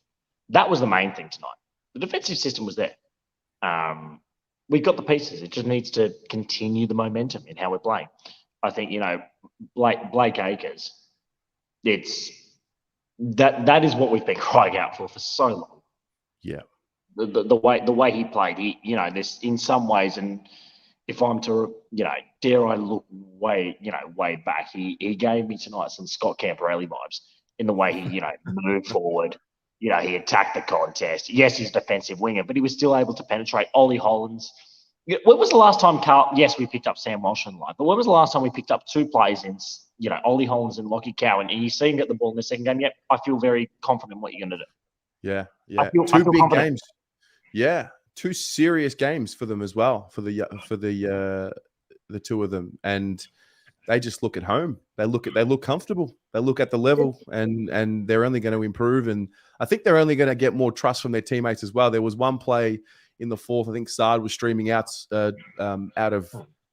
That was the main thing tonight. The defensive system was there. We've got the pieces. It just needs to continue the momentum in how we're playing. I think, Blake Acres, that is what we've been crying out for so long. Yeah. The way he played, there's in some ways, and if I'm to, dare I look way back, he gave me tonight some Scott Camporelli vibes in the way he, moved forward. He attacked the contest. Yes, he's a defensive winger, but he was still able to penetrate. Ollie Hollands. When was the last time, Carl? Yes, we picked up Sam Walsh and line, but when was the last time we picked up two players in, Ollie Hollands and Lockie Cowan, and you see him get the ball in the second game? Yep, I feel very confident in what you're going to do. Yeah. I feel Two big confident. games. Yeah, two serious games for them as well, for the two of them, and they just look at home. They look comfortable. They look at the level, and they're only going to improve. And I think they're only going to get more trust from their teammates as well. There was one play in the fourth. I think Sard was streaming out of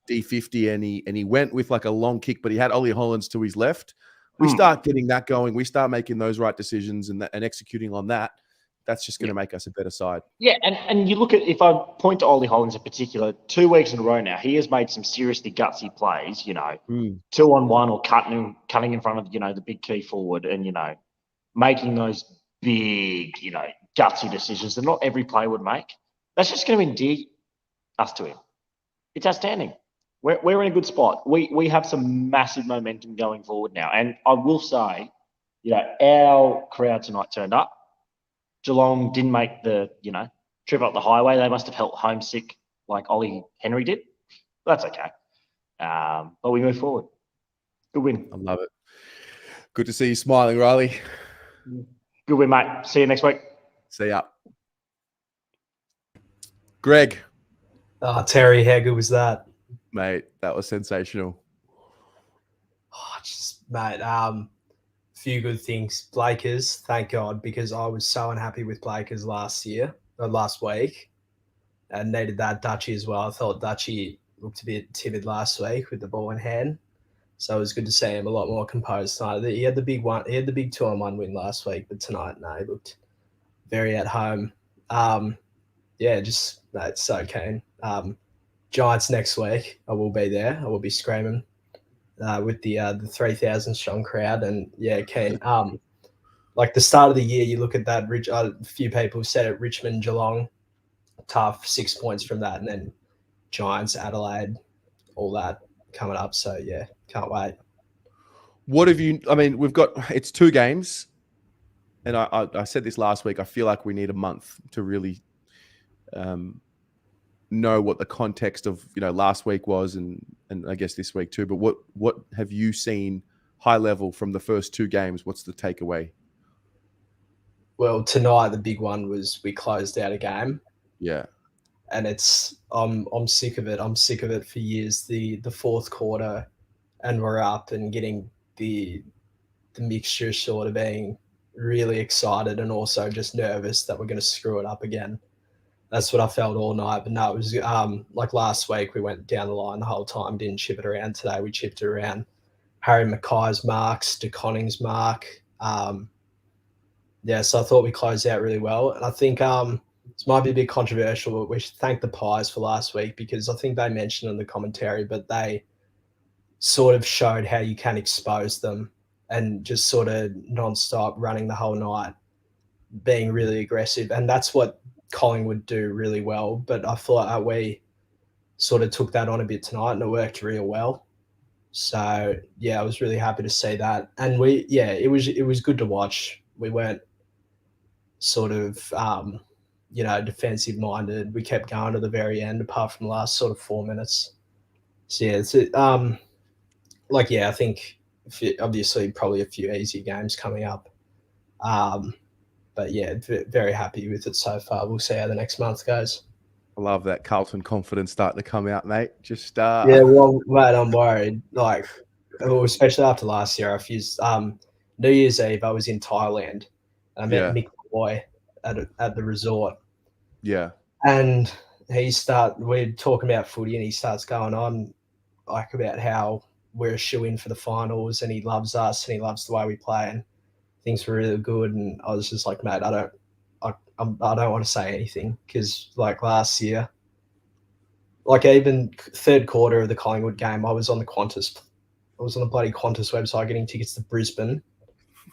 D50, and he went with like a long kick, but he had Ollie Hollands to his left. We start getting that going. We start making those right decisions and executing on that. That's just going to make us a better side. Yeah, and you look at, if I point to Ollie Hollands in particular, 2 weeks in a row now, he has made some seriously gutsy plays, 2-on-1 or cutting in front of, the big key forward and, making those big, gutsy decisions that not every player would make. That's just going to endear us to him. It's outstanding. We're in a good spot. We have some massive momentum going forward now. And I will say, our crowd tonight turned up. Geelong didn't make the, trip up the highway. They must have felt homesick like Ollie Henry did. That's okay. But we move forward. Good win. I love it. Good to see you smiling, Riley. Good win, mate. See you next week. See ya. Greg. Terry, how good was that? Mate, that was sensational. Mate, few good things. Blakers, thank God, because I was so unhappy with Blakers last week, and needed that Dutchie as well. I thought Dutchie looked a bit timid last week with the ball in hand, so it was good to see him a lot more composed tonight. He had the big 2-on-1 win last week, but tonight, no, he looked very at home. It's so keen. Giants next week, I will be there. I will be screaming with the 3,000 strong crowd, and keen. Like the start of the year, you look at that. A few people said it. Richmond, Geelong, tough. 6 points from that, and then Giants, Adelaide, all that coming up. So can't wait. What have you? I mean, it's 2 games, and I said this last week. I feel like we need a month to really know what the context of last week was, and I guess this week too. But what have you seen high level from the first 2 games? What's the takeaway? Well, tonight the big one was we closed out a game. Yeah, and I'm sick of it. I'm sick of it for years. The fourth quarter, and we're up and getting the mixture sort of being really excited and also just nervous that we're going to screw it up again. That's what I felt all night. But no, it was like last week, we went down the line the whole time, didn't chip it around. Today we chipped it around. Harry Mackay's marks, De Conning's mark. So I thought we closed out really well. And I think this might be a bit controversial, but we should thank the Pies for last week, because I think they mentioned in the commentary, but they sort of showed how you can expose them and just sort of nonstop running the whole night, being really aggressive. And that's what Collingwood do really well, but I thought we sort of took that on a bit tonight, and it worked real well. So I was really happy to see that, and it was good to watch. We weren't sort of defensive minded. We kept going to the very end, apart from the last sort of 4 minutes. So I think obviously probably a few easy games coming up. But very happy with it so far. We'll see how the next month goes. I love that Carlton confidence starting to come out, mate. Just Yeah, well, mate, I'm worried. Like, especially after last year, New Year's Eve, I was in Thailand. And I met McClure at the resort. Yeah. And we're talking about footy, and he starts going on like about how we're a shoe-in for the finals, and he loves us, and he loves the way we play, and thinks we're really good. And I was just like, mate, I don't want to say anything, because like last year, like even third quarter of the Collingwood game, I was on the bloody Qantas website getting tickets to Brisbane.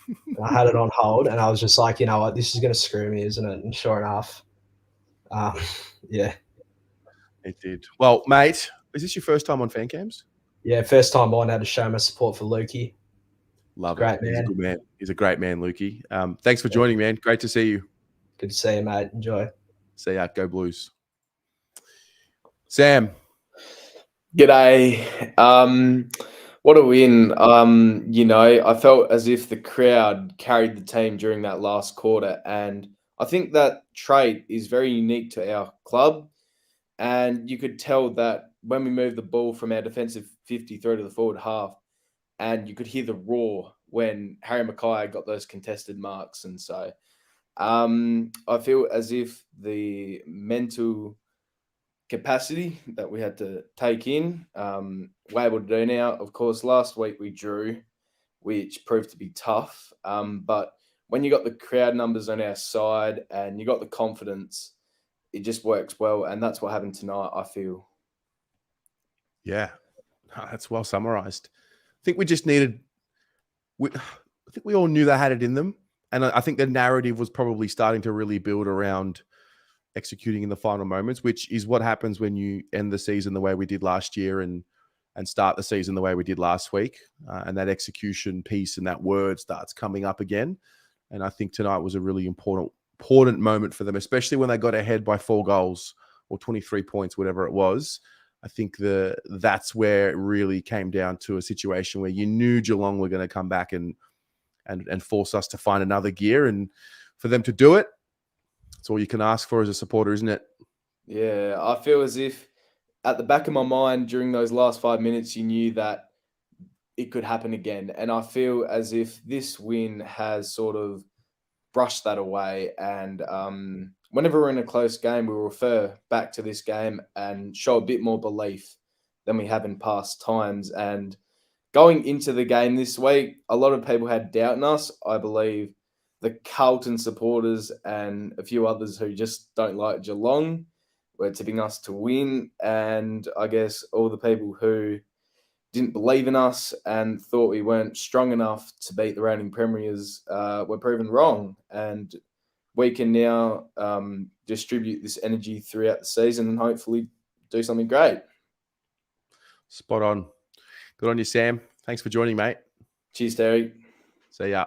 And I had it on hold, and I was just like, you know what, this is going to screw me, isn't it? And sure enough, yeah. It did. Well, mate, is this your first time on Fan Cams? Yeah, first time on. Had to show my support for Lukey. Love it. He's a good man. He's a great man, Lukey. Thanks for joining, man. Great to see you. Good to see you, mate. Enjoy. See ya. Go Blues. Sam. G'day. What a win. I felt as if the crowd carried the team during that last quarter. And I think that trait is very unique to our club. And you could tell that when we moved the ball from our defensive 50 through to the forward half, and you could hear the roar when Harry Mackay got those contested marks. And so I feel as if the mental capacity that we had to take in, we're able to do now. Of course, last week we drew, which proved to be tough. But when you got the crowd numbers on our side and you got the confidence, it just works well. And that's what happened tonight, I feel. Yeah, that's well summarized. I think we just needed, I think we all knew they had it in them. And I think the narrative was probably starting to really build around executing in the final moments, which is what happens when you end the season the way we did last year and start the season the way we did last week. And that execution piece and that word starts coming up again. And I think tonight was a really important moment for them, especially when they got ahead by 4 goals or 23 points, whatever it was. I think that's where it really came down to a situation where you knew Geelong were going to come back and force us to find another gear. And for them to do it, it's all you can ask for as a supporter, isn't it? Yeah, I feel as if at the back of my mind during those last 5 minutes, you knew that it could happen again. And I feel as if this win has sort of brushed that away. And whenever we're in a close game, we'll refer back to this game and show a bit more belief than we have in past times. And going into the game this week, a lot of people had doubt in us. I believe the Carlton supporters and a few others who just don't like Geelong were tipping us to win. And I guess all the people who didn't believe in us and thought we weren't strong enough to beat the reigning premiers were proven wrong. And we can now distribute this energy throughout the season and hopefully do something great. Spot on. Good on you, Sam. Thanks for joining, mate. Cheers, Terry. See ya.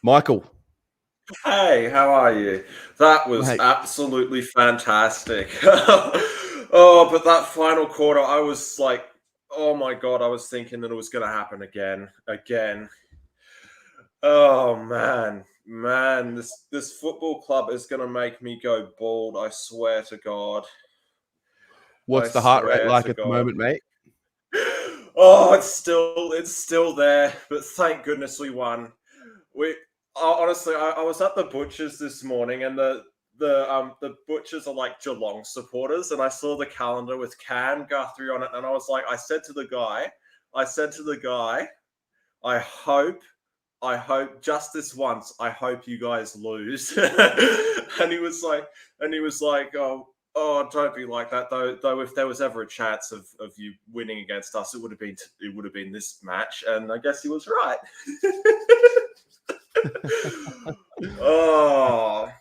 Michael. Hey, how are you? That was absolutely fantastic. Oh, but that final quarter, I was like, oh my God, I was thinking that it was going to happen again. Oh, man, this football club is going to make me go bald, I swear to God. What's the heart rate like at the moment, mate? Oh, it's still there, but thank goodness we won. Honestly, I was at the butchers this morning, and the butchers are like Geelong supporters, and I saw the calendar with Cam Guthrie on it, and I said to the guy, I hope just this once, I hope you guys lose. and he was like, oh, don't be like that though. If there was ever a chance of you winning against us, it would have been this match, and I guess he was right. Oh,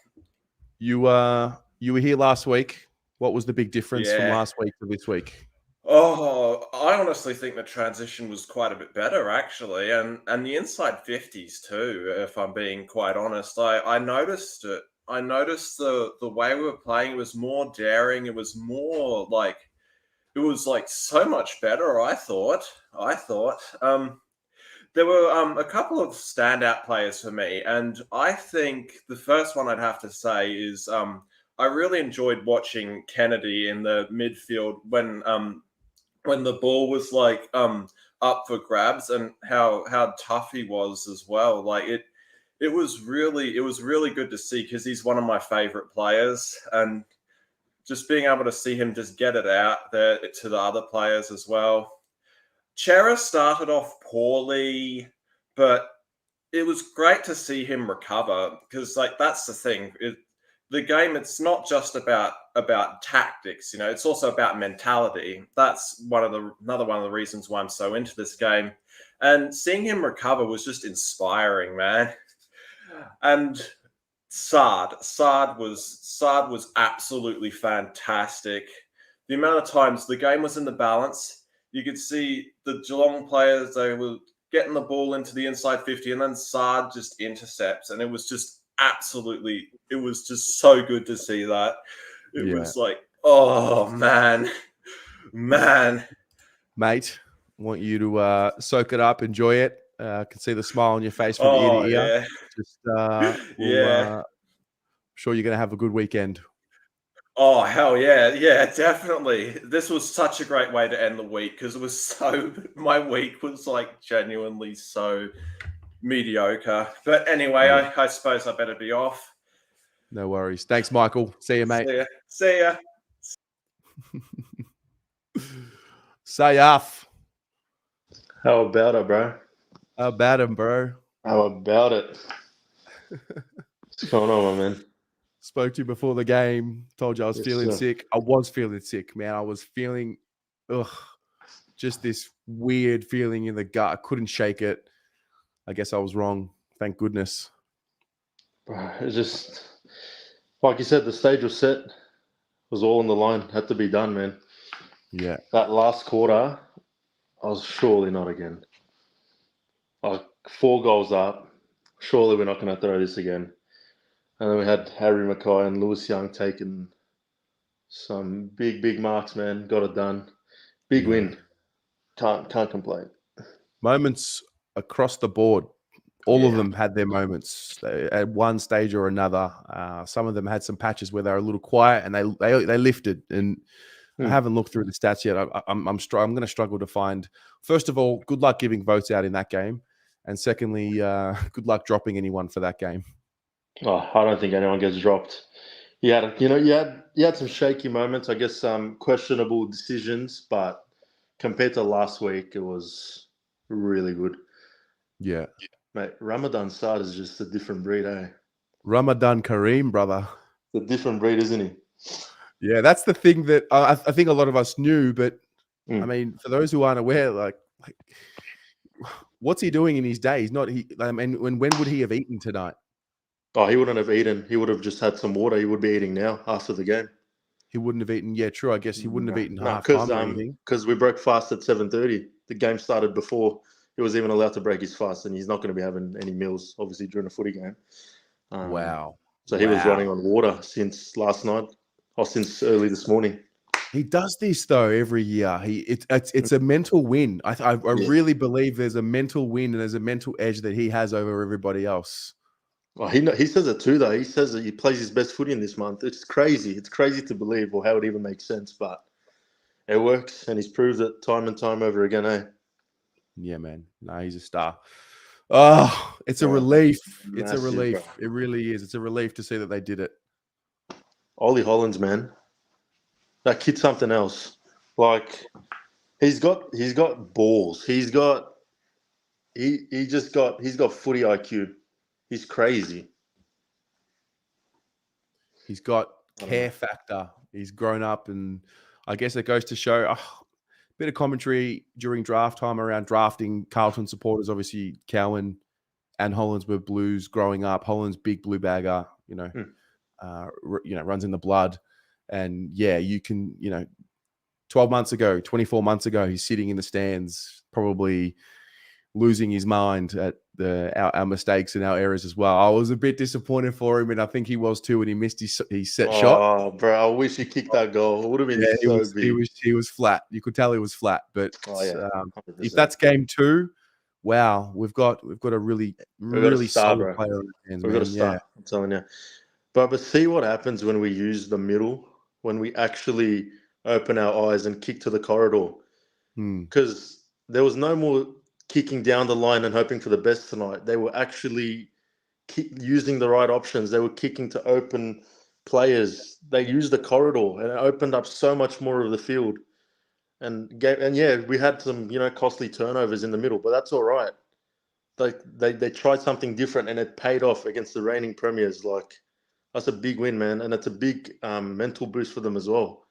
you were here last week. What was the big difference from last week to this week? Oh, I honestly think the transition was quite a bit better, actually, and the inside 50s too. If I'm being quite honest, I noticed it. I noticed the way we were playing. It was more daring. It was more like so much better. I thought. There were a couple of standout players for me, and I think the first one I'd have to say is I really enjoyed watching Kennedy in the midfield when the ball was like up for grabs, and how tough he was as well. Like it was really good to see, because he's one of my favorite players, and just being able to see him just get it out there to the other players as well. Chera started off poorly, but it was great to see him recover, because like that's the thing. The game, it's not just about tactics, it's also about mentality. That's another one of the reasons why I'm so into this game. And seeing him recover was just inspiring, man. And Saad was absolutely fantastic. The amount of times the game was in the balance, you could see the Geelong players, they were getting the ball into the inside 50, and then Saad just intercepts, and it was just so good to see that. It was like, oh man, mate, want you to soak it up, enjoy it. I can see the smile on your face from ear to ear. Yeah. Just I'm sure you're gonna have a good weekend. Oh hell yeah, definitely. This was such a great way to end the week, because my week was like genuinely so mediocre. But anyway, I suppose I better be off. No worries. Thanks, Michael. See you, mate. See ya. Sayaf. How about it, bro? How about him, bro? How about it? What's going on, my man? Spoke to you before the game. Told you I was feeling sick. I was feeling sick, man. I was feeling, just this weird feeling in the gut. I couldn't shake it. I guess I was wrong. Thank goodness. Bro, it's just, like you said, the stage was set. It was all on the line. Had to be done, man. Yeah. That last quarter, I was surely not again. Like 4 goals up. Surely we're not going to throw this again. And then we had Harry Mackay and Lewis Young taking some big marks, man. Got it done. Big win. Can't complain. Moments across the board. All of them had their moments at one stage or another. Some of them had some patches where they were a little quiet, and they lifted. And I haven't looked through the stats yet. I'm going to struggle to find. First of all, good luck giving votes out in that game, and secondly, good luck dropping anyone for that game. Oh, I don't think anyone gets dropped. You had some shaky moments. I guess some questionable decisions, but compared to last week, it was really good. Yeah. Mate, Ramadan Saad is just a different breed, eh? Ramadan Kareem, brother. A different breed, isn't he? Yeah, that's the thing that I think a lot of us knew, but I mean, for those who aren't aware, like what's he doing in his day? He's not. When would he have eaten tonight? Oh, he wouldn't have eaten. He would have just had some water. He would be eating now after the game. He wouldn't have eaten. Yeah, true. I guess he wouldn't have eaten half time or anything. Because we broke fast at 7:30. The game started before he was even allowed to break his fast, and he's not going to be having any meals, obviously, during a footy game. Wow. So he was running on water since last night, or since early this morning. He does this though every year. It's a mental win. I really believe there's a mental win and there's a mental edge that he has over everybody else. Well, he says it too, though. He says that he plays his best footy in this month. It's crazy. It's crazy to believe or how it even makes sense, but it works, and he's proved it time and time over again, eh? Yeah, man. No, he's a star. Oh, it's a relief. It's a Massive, relief. bro. It really is. It's a relief to see that they did it. Ollie Hollands, man. That kid's something else. Like, he's got balls. He's got footy IQ. He's crazy. He's got care factor. He's grown up, and I guess it goes to show a bit of commentary during draft time around drafting Carlton supporters. Obviously, Cowan and Hollands were Blues growing up. Hollands, big blue bagger, runs in the blood. And yeah, you can, 12 months ago, 24 months ago, he's sitting in the stands, probably losing his mind at our mistakes and our errors as well. I was a bit disappointed for him, and I think he was too when he missed his set shot. Oh, bro, I wish he kicked that goal. It would have been big. He was flat. You could tell he was flat. But if that's game 2, wow, we've got a really solid player on the hands. We've got a star. I'm telling you. But see what happens when we use the middle, when we actually open our eyes and kick to the corridor. Because there was no more kicking down the line and hoping for the best tonight. They were actually using the right options. They were kicking to open players. They used the corridor, and it opened up so much more of the field. And yeah, we had some, costly turnovers in the middle, but that's all right. They tried something different, and it paid off against the reigning premiers. Like, that's a big win, man, and it's a big mental boost for them as well.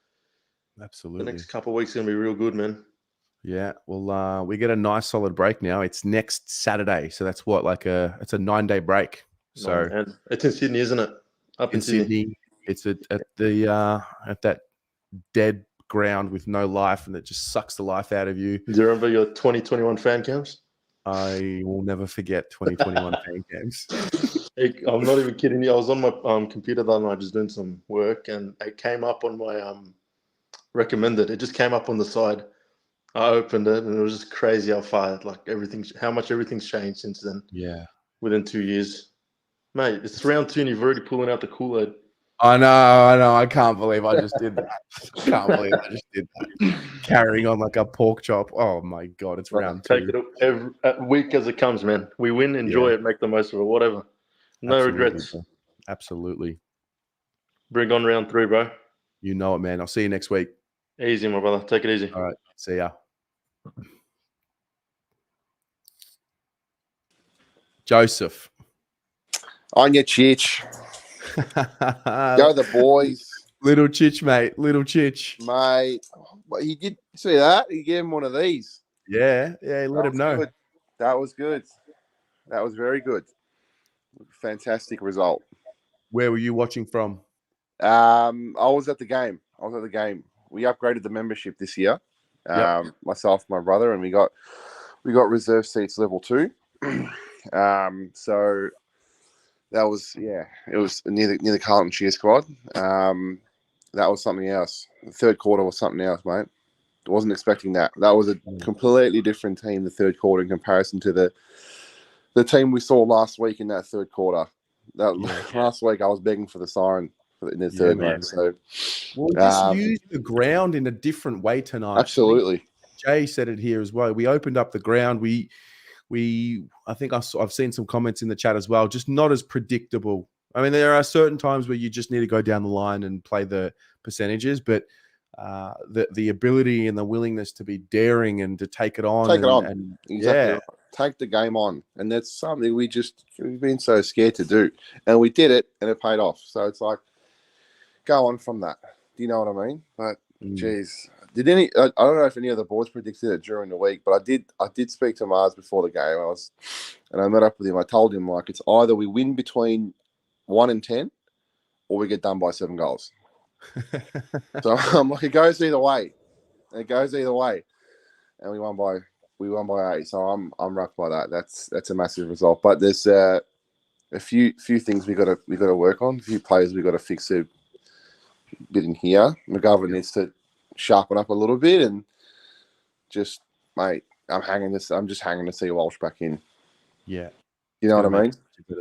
Absolutely. The next couple of weeks are gonna be real good, man. Yeah, well, we get a nice solid break now. It's next Saturday, so that's what, it's a 9-day break. So it's in Sydney, isn't it? Up in Sydney. It's at that dead ground with no life, and it just sucks the life out of you. Do you remember your 2021 fan camps? I will never forget 2021 fan camps. I'm not even kidding you. I was on my computer the other night just doing some work, and it came up on my recommended. It just came up on the side. I opened it, and it was just crazy how far, how much everything's changed since then. Yeah. Within 2 years. Mate, it's round 2 and you've already pulling out the Kool-Aid. I know. I can't believe I just did that. Carrying on like a pork chop. Oh, my God. It's round 2. Take it every week as it comes, man. We win, enjoy it, make the most of it, whatever. No regrets. Bro. Absolutely. Bring on round 3, bro. You know it, man. I'll see you next week. Easy, my brother. Take it easy. All right. See ya. Joseph. On your Chich. Go the boys. Little Chich, mate. Little Chich. Mate. He did see that? He gave him one of these. Yeah. Let him know. Good. That was good. That was very good. Fantastic result. Where were you watching from? I was at the game. We upgraded the membership this year. Myself, my brother, and we got reserve seats level 2. So that was it was near the Carlton cheer squad. That was something else. The third quarter was something else, mate. Wasn't expecting that. That was a completely different team, the third quarter, in comparison to the team we saw last week in that third quarter. Last week I was begging for the siren in the third, man. So we'll just use the ground in a different way tonight. Absolutely. Jay said it here as well. We opened up the ground. I think I've seen some comments in the chat as well. Just not as predictable. I mean, there are certain times where you just need to go down the line and play the percentages, but the ability and the willingness to be daring and to take it on. And exactly. Right. Take the game on. And that's something we've been so scared to do. And we did it, and it paid off. So it's like, go on from that. Do you know what I mean? But, geez. I don't know if any of the boys predicted it during the week, but I did speak to Mars before the game. I met up with him. I told him, it's either we win between 1 and 10 or we get done by 7 goals. So I'm like, it goes either way. And we won by 8. So I'm rocked by that. That's a massive result. But there's a few things we got to work on. A few players we got to fix a bit in here. McGovern needs to sharpen up a little bit, and just, mate, I'm just hanging to see Walsh back in. Yeah. You know what I mean?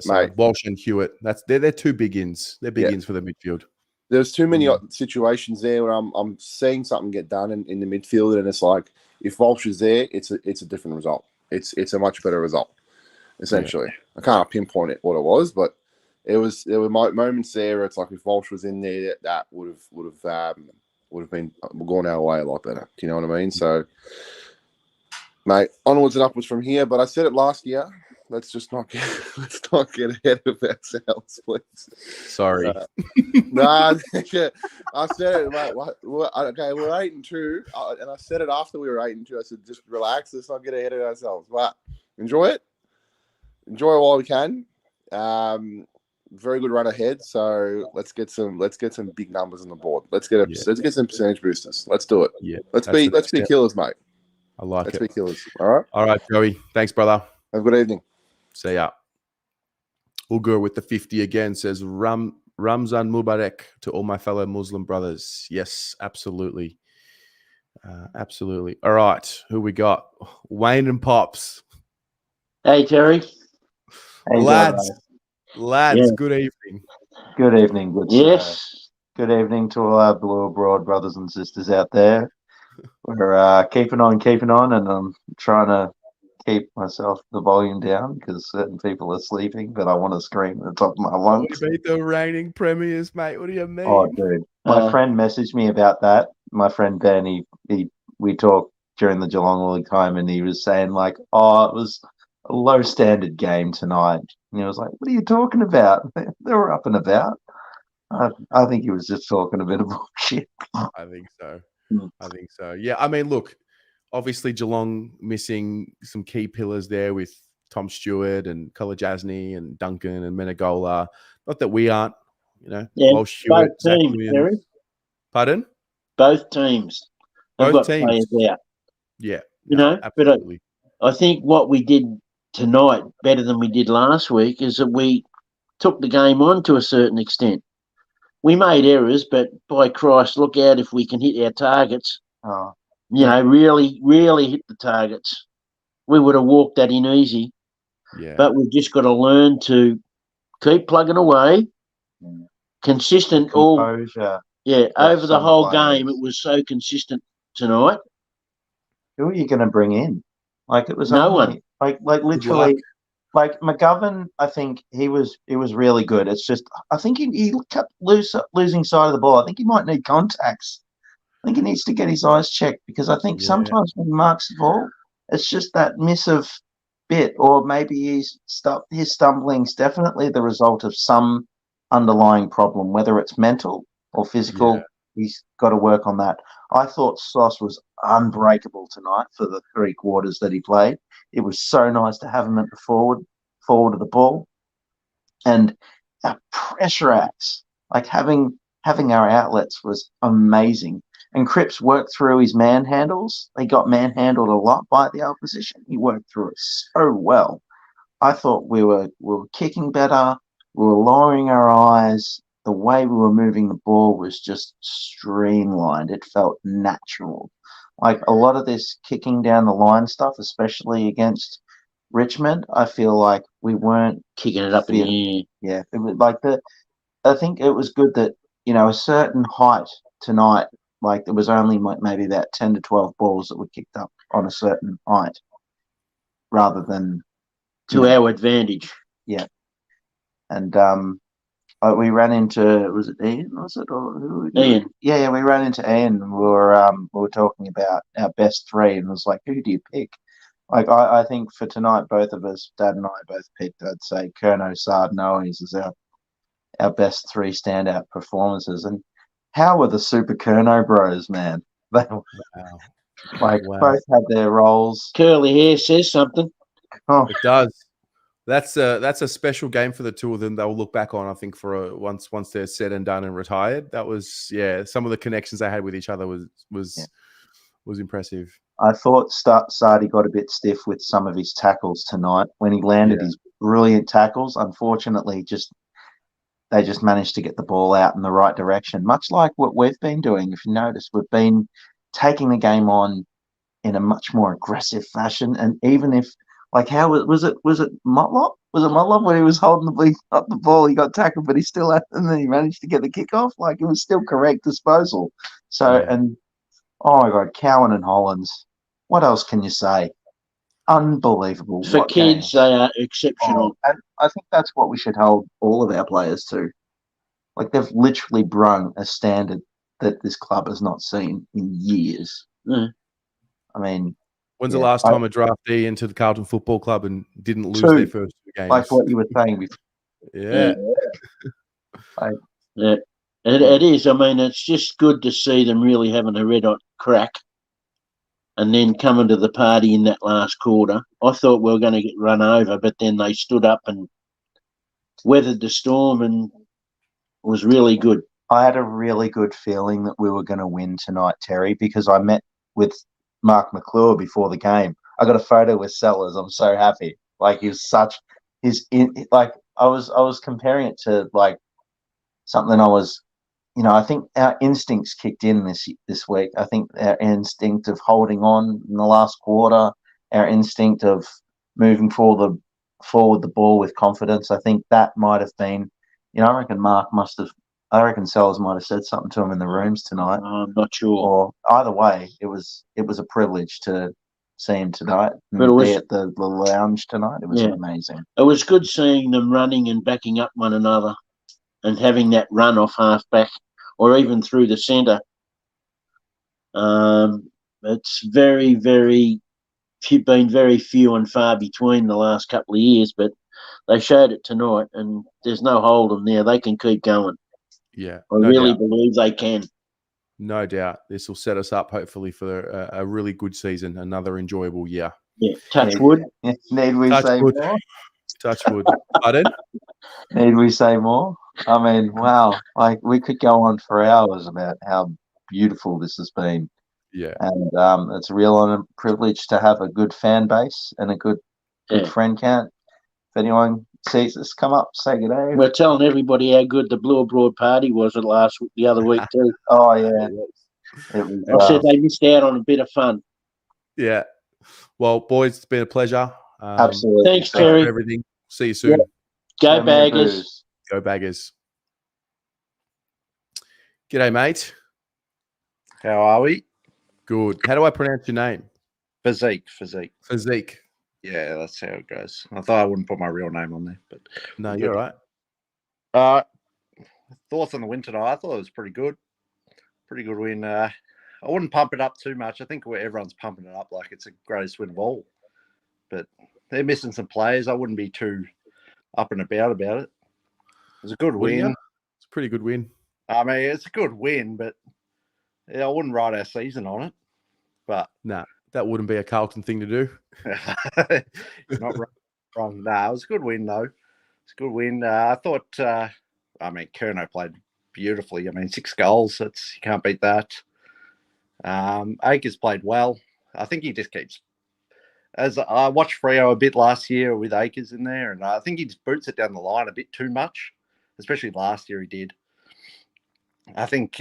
Mate, Walsh and Hewitt. They're two big ins. They're big ins for the midfield. There's too many situations there where I'm seeing something get done in the midfield, and it's like, if Walsh is there, it's a different result. It's a much better result, essentially. Yeah. I can't pinpoint what it was, but there were moments there where it's like, if Walsh was in there, that would have been gone our way a lot better. Do you know what I mean? So, mate, onwards and upwards from here. But I said it last year. Let's not get ahead of ourselves, please. Sorry. I said it, mate. Okay, we're 8-2, and I said it after we were 8-2. I said, just relax. Let's not get ahead of ourselves. But enjoy it. Enjoy it while we can. Very good run ahead. So let's get some big numbers on the board. Let's get some percentage boosters. Let's do it. Yeah. Let's be killers, mate. I like it. Let's be killers. All right. All right, Joey. Thanks, brother. Have a good evening. See ya. Ugur with the 50 again says Ramzan Mubarak to all my fellow Muslim brothers. Yes, absolutely. Absolutely. All right. Who we got? Wayne and Pops. Hey, Jerry. Lads, good evening. Good evening, good Yes. Good evening to all our blue abroad brothers and sisters out there. We're keeping on, and I'm trying to keep myself the volume down because certain people are sleeping, but I want to scream at the top of my lungs. We beat the reigning premiers, mate. What do you mean? Oh, dude. My friend messaged me about that. My friend Ben, we talked during the Geelong all the time, and he was saying like, "Oh, it was a low standard game tonight." And he was like, "What are you talking about? They were up and about." I think he was just talking a bit of bullshit. I think so. I think so. Yeah, I mean, look, obviously Geelong missing some key pillars there with Tom Stewart and Kolajasny and Duncan and Menegola. Not that we aren't, Walsh, both Hewitt, Zach teams, Williams. Terry. Pardon? Both teams have Both got teams. players out. Yeah. Absolutely. But I think what we did tonight better than we did last week is that we took the game on to a certain extent. We made errors, but by Christ, look out if we can hit our targets. Oh. Really, really hit the targets. We would have walked that in easy. Yeah. But we've just got to learn to keep plugging away. Consistent Composure. Over the whole game, it was so consistent tonight. Who are you going to bring in? Like it was No only, one. Like literally, like McGovern. I think he was really good. It's just I think he kept losing sight of the ball. I think he might need contacts. I think he needs to get his eyes checked because I think sometimes when he marks the ball, it's just that miss of bit, or maybe his stumbling's definitely the result of some underlying problem, whether it's mental or physical. Yeah. He's got to work on that. I thought Sauce was unbreakable tonight for the 3 quarters that he played. It was so nice to have him at the forward of the ball, and our pressure acts, like having our outlets, was amazing. And Cripps worked through his manhandles. They got manhandled a lot by the opposition. He worked through it so well. I thought we were kicking better. We were lowering our eyes. The way we were moving the ball was just streamlined. It felt natural. Like a lot of this kicking down the line stuff, especially against Richmond, I feel like we weren't kicking it up in the air. Yeah, it was like I think it was good that a certain height tonight. Like there was only maybe about 10 to 12 balls that were kicked up on a certain height, rather than to our advantage. Yeah, and we ran into, was it Ian? Was it or who? Ian? Yeah, we ran into Ian. We were talking about our best 3, and it was like, who do you pick? Like I think for tonight, both of us, Dad and I, both picked. I'd say Kerno, Sard, Noes as our best 3 standout performances. And how were the Super Kerno bros, man? They were, both had their roles. Curly hair says something. Oh, it does. That's a special game for the two of them. They'll look back on, I think, for once they're said and done and retired. That was some of the connections they had with each other was impressive. I thought Sardi got a bit stiff with some of his tackles tonight when he landed his brilliant tackles. Unfortunately, they just managed to get the ball out in the right direction, much like what we've been doing. If you notice, we've been taking the game on in a much more aggressive fashion. And even if, like, how was it Motlop? Was it Motlop when he was holding up the ball, he got tackled, but he still had, and then he managed to get the kickoff? Like, it was still correct disposal. So, and oh my God, Cowan and Hollands. What else can you say? Unbelievable. For kids, they are exceptional. And I think that's what we should hold all of our players to. Like, they've literally brung a standard that this club has not seen in years. Mm. I mean, when's the last time a draftee entered the Carlton Football Club and didn't lose their first 2 games? Like what you were saying before. Yeah. It is. I mean, it's just good to see them really having a red-hot crack and then coming to the party in that last quarter. I thought we were going to get run over, but then they stood up and weathered the storm, and it was really good. I had a really good feeling that we were going to win tonight, Terry, because I met with Mark McClure before the game. I got a photo with Sellers. I'm so happy. Like, he was I was comparing it to like something I think our instincts kicked in this week. I think our instinct of holding on in the last quarter, our instinct of moving forward the ball with confidence, I think that might have been I reckon Mark must have. I reckon Sellers might have said something to him in the rooms tonight. I'm not sure. Or either way, it was a privilege to see him tonight and But it was- be at the lounge tonight. It was amazing. It was good seeing them running and backing up one another and having that run off half back or even through the centre. It's very, very been very few and far between the last couple of years, but they showed it tonight, and there's no hold them there. They can keep going. Yeah, I really believe they can. No doubt. This will set us up, hopefully, for a really good season, another enjoyable year. Yeah, touch wood. Need we Touch say wood. more? Touch wood. Pardon? Need we say more? I mean, wow. Like, we could go on for hours about how beautiful this has been. Yeah. And it's a real honor and privilege to have a good fan base and a good friend count. If anyone sees us, come up, say good day. We're telling everybody how good the Blue Abroad party was the other week too. Oh yeah, it was. I said they missed out on a bit of fun. Yeah. Well, boys, it's been a pleasure. Absolutely. Thanks, for Terry. everything. See you soon. Yep. Go Baggers. Go Baggers. G'day, mate. How are we? Good. How do I pronounce your name? Physique. Physique. Yeah, that's how it goes. I thought I wouldn't put my real name on there, but no, you're all right. Thoughts on the win tonight? I thought it was pretty good. Pretty good win. I wouldn't pump it up too much. I think everyone's pumping it up like it's the greatest win of all. But they're missing some players. I wouldn't be too up and about it. It was a good win. It's a pretty good win. I mean, it's a good win, but I wouldn't write our season on it. But no, that wouldn't be a Carlton thing to do. Not wrong. No, it was a good win, though. It's a good win. I thought, Curnow played beautifully. 6 goals. You can't beat that. Akers played well. I think he just keeps. As I watched Freo a bit last year with Akers in there, and I think he just boots it down the line a bit too much, especially last year he did. I think,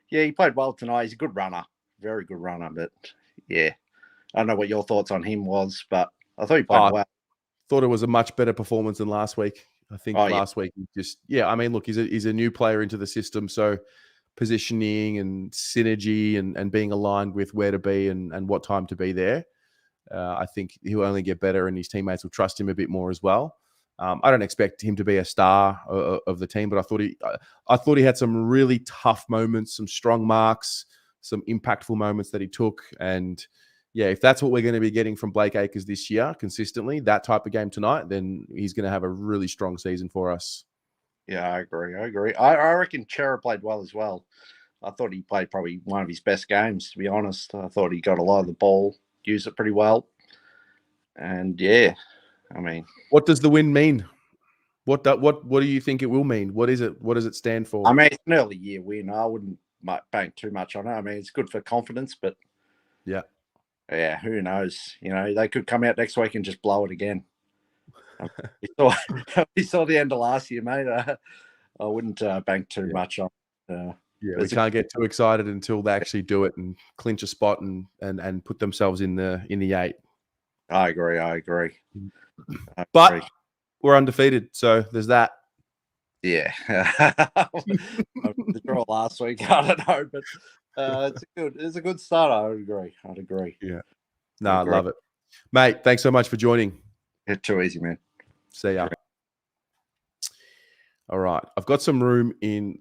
he played well tonight. He's a good runner, very good runner. But yeah, I don't know what your thoughts on him was, but I thought he played well. Thought it was a much better performance than last week. I think last week he just look, he's a new player into the system, so positioning and synergy and being aligned with where to be and what time to be there. I think he'll only get better, and his teammates will trust him a bit more as well. I don't expect him to be a star of the team, but I thought he had some really tough moments, some strong marks, some impactful moments that he took. And yeah, if that's what we're going to be getting from Blake Acres this year consistently, that type of game tonight, then he's going to have a really strong season for us. Yeah, I agree. I reckon Chera played well as well. I thought he played probably one of his best games, to be honest. I thought he got a lot of the ball, used it pretty well. And yeah, what does the win mean? What do you think it will mean? What is it? What does it stand for? It's an early year win. I wouldn't bank too much on it. It's good for confidence, but yeah, who knows? They could come out next week and just blow it again. We saw the end of last year, mate. I wouldn't bank too much on. We can't get too excited until they actually do it and clinch a spot and put themselves in the 8. I agree. But we're undefeated, so there's that. Yeah, the draw last week. I don't know, but it's a good start. I'd agree. Yeah, I love it, mate. Thanks so much for joining. It's too easy, man. See ya. All right, I've got some room in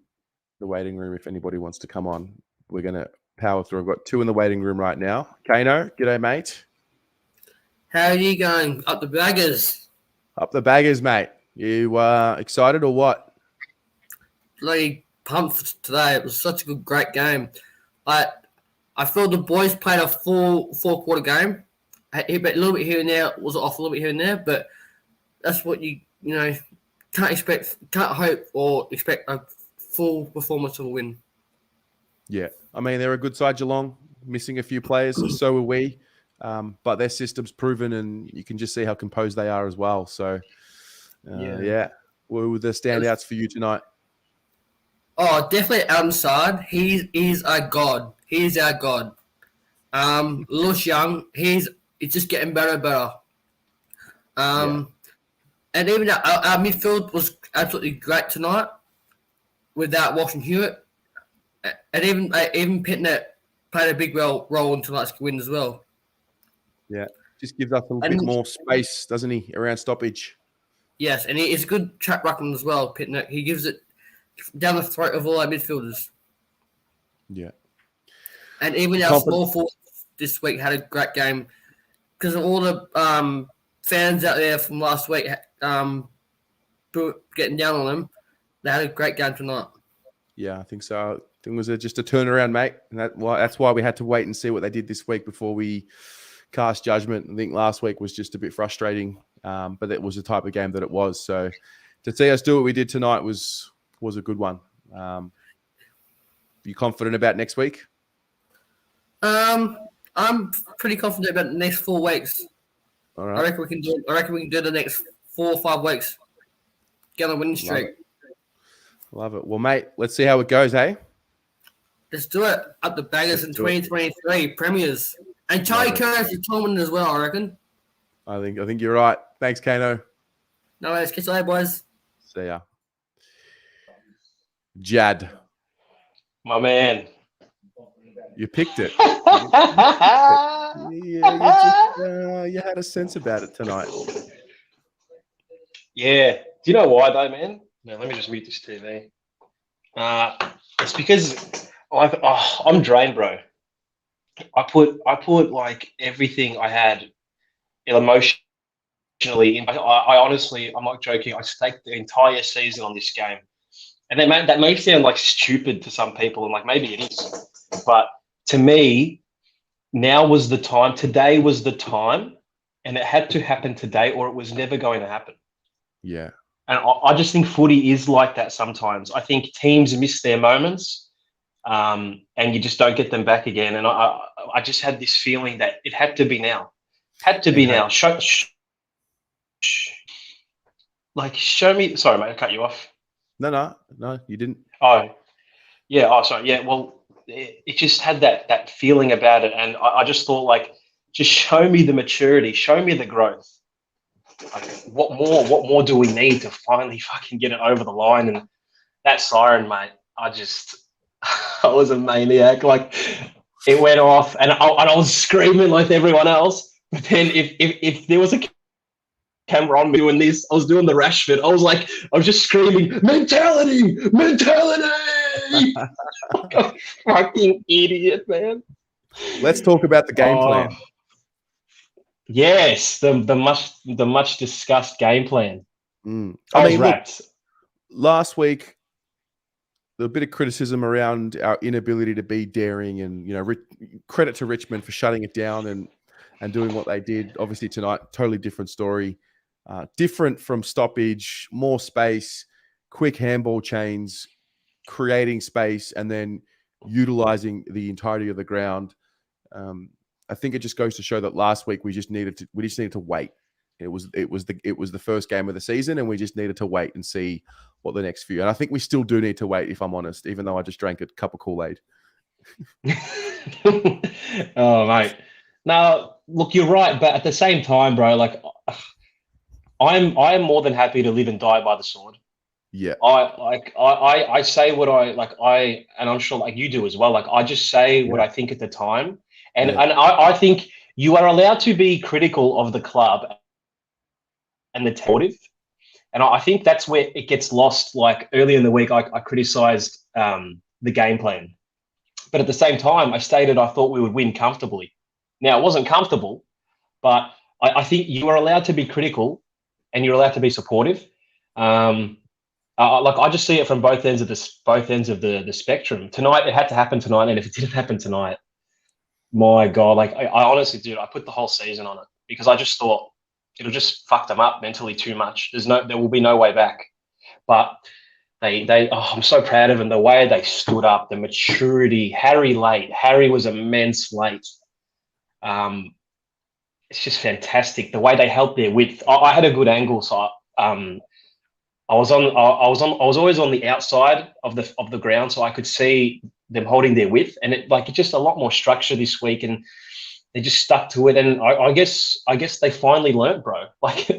the waiting room if anybody wants to come on. We're gonna power through. I've got 2 in the waiting room right now. Kano, g'day, mate. How are you going? Up the Baggers? Up the Baggers, mate. You excited or what? Bloody pumped today. It was such a great game. I feel the boys played a full 4-quarter game. A little bit here and there, was off a little bit here and there, but that's what you can't hope or expect a full performance of a win. Yeah, they're a good side, Geelong. Missing a few players, so are we. But their system's proven, and you can just see how composed they are as well. So, what were the standouts for you tonight? Oh, definitely Adam's side. He is a god. He is our god. Lewis Young, it's just getting better and better. And even our midfield was absolutely great tonight without Washington Hewitt. And even Pitnet played a big role in tonight's win as well. Yeah, just gives us a little bit more space, doesn't he, around stoppage? Yes, and he's a good track ruckman as well, Pitnet. He gives it down the throat of all our midfielders. Yeah. And even our small forwards this week had a great game because of all the fans out there from last week getting down on them. They had a great game tonight. Yeah, I think so. I think it was just a turnaround, mate. And that's why we had to wait and see what they did this week before we cast judgment. I think last week was just a bit frustrating, but it was the type of game that it was. So to see us do what we did tonight was a good one. You confident about next week? I'm pretty confident about the next 4 weeks. All right. I reckon we can do the next 4 or 5 weeks. Get on a winning streak. Love it. Well, mate, let's see how it goes, hey? Let's do it. Up the Baggers in 2023 premiers. And Charlie Kerr is determined as well, I reckon. I think you're right. Thanks, Kano. No worries. Catch you later, boys. See ya. Jad. My man. You picked it. You had a sense about it tonight. Yeah. Do you know why though, man? No, let me just mute this TV. It's because I'm drained, bro. I put like everything I had emotionally in. I honestly, I'm not joking. I staked the entire season on this game, and that may sound like stupid to some people, and like maybe it is, but to me, now was the time. Today was the time, and it had to happen today, or it was never going to happen. Yeah. And I just think footy is like that sometimes. I think teams miss their moments, and you just don't get them back again. And I just had this feeling that it had to be now. Had to be now. Show me. Sorry, mate, I cut you off. No, you didn't. Oh, yeah. Oh, sorry. Yeah. Well, it just had that feeling about it, and I just thought, like, just show me the maturity, show me the growth. Like, what more do we need to finally fucking get it over the line? And that siren, mate, I was a maniac. Like, it went off, and I was screaming like everyone else. But then if there was a camera on me doing this, I was doing the Rashford. I was just screaming, mentality. Fucking idiot, man. Let's talk about the game plan. Yes, the much discussed game plan. I mean, look, last week, there was a bit of criticism around our inability to be daring, and credit to Richmond for shutting it down and doing what they did. Obviously tonight, totally different story, different from stoppage, more space, quick handball chains, creating space, and then utilizing the entirety of the ground. I think it just goes to show that last week we just needed to wait. It was the first game of the season, and we just needed to wait and see what the next few. And I think we still do need to wait, if I'm honest, even though I just drank a cup of Kool-Aid. Oh, mate. Now, look, you're right, but at the same time, bro, like, I am more than happy to live and die by the sword. Yeah. I say what and I'm sure like you do as well. Like, I just say what I think at the time. And I think you are allowed to be critical of the club and the supportive. And I think that's where it gets lost. Like, early in the week, I criticized the game plan. But at the same time, I stated I thought we would win comfortably. Now, it wasn't comfortable, but I think you are allowed to be critical and you're allowed to be supportive. I just see it from both ends of the spectrum. Tonight, it had to happen tonight. And if it didn't happen tonight, my God, like, I honestly, dude, I put the whole season on it because I just thought it'll just fuck them up mentally too much. There will be no way back. But I'm so proud of them. The way they stood up, the maturity. Harry was immense late. It's just fantastic. The way they held their width. I had a good angle, so I was always on the outside of the ground, so I could see them holding their width, and it's just a lot more structure this week, and they just stuck to it. And I guess they finally learned, bro. Like,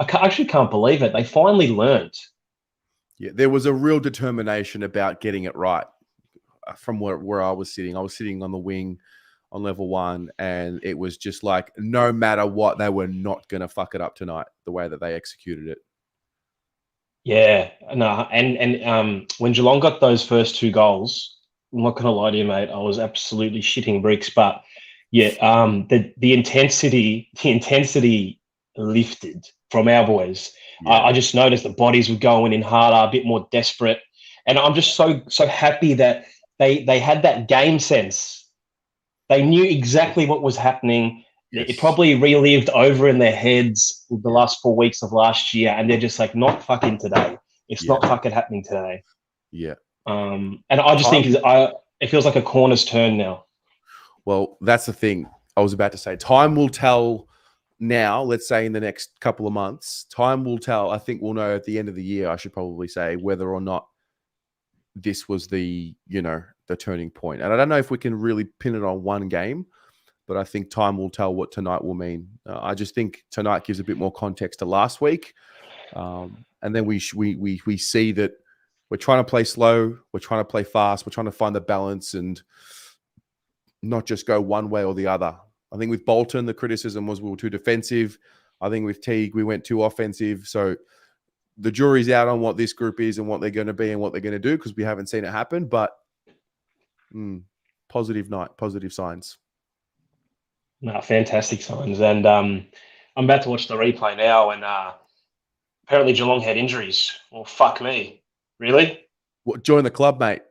I actually can't believe it. They finally learned. Yeah, there was a real determination about getting it right. From where I was sitting on the wing on level 1, and it was just like, no matter what, they were not going to fuck it up tonight, the way that they executed it. Yeah, no, and when Geelong got those first 2 goals, I'm not going to lie to you, mate, I was absolutely shitting bricks. But yeah, the intensity lifted from our boys. Yeah. I just noticed the bodies were going in harder, a bit more desperate, and I'm just so happy that they had that game sense. They knew exactly what was happening. Yes. It probably relived over in their heads the last 4 weeks of last year, and they're just like, not fucking today. It's not fucking happening today. Yeah. And I just think it feels like a corner's turn now. Well, that's the thing. I was about to say, time will tell now, let's say in the next couple of months, time will tell. I think we'll know at the end of the year, I should probably say, whether or not this was the turning point. And I don't know if we can really pin it on one game, but I think time will tell what tonight will mean. I just think tonight gives a bit more context to last week. And then we see that we're trying to play slow, we're trying to play fast, we're trying to find the balance and not just go one way or the other. I think with Bolton, the criticism was we were too defensive. I think with Teague, we went too offensive. So the jury's out on what this group is and what they're going to be and what they're going to do, because we haven't seen it happen. But positive night, positive signs. No, fantastic signs. And I'm about to watch the replay now, and apparently Geelong had injuries. Well, fuck me. Really? Well, join the club, mate.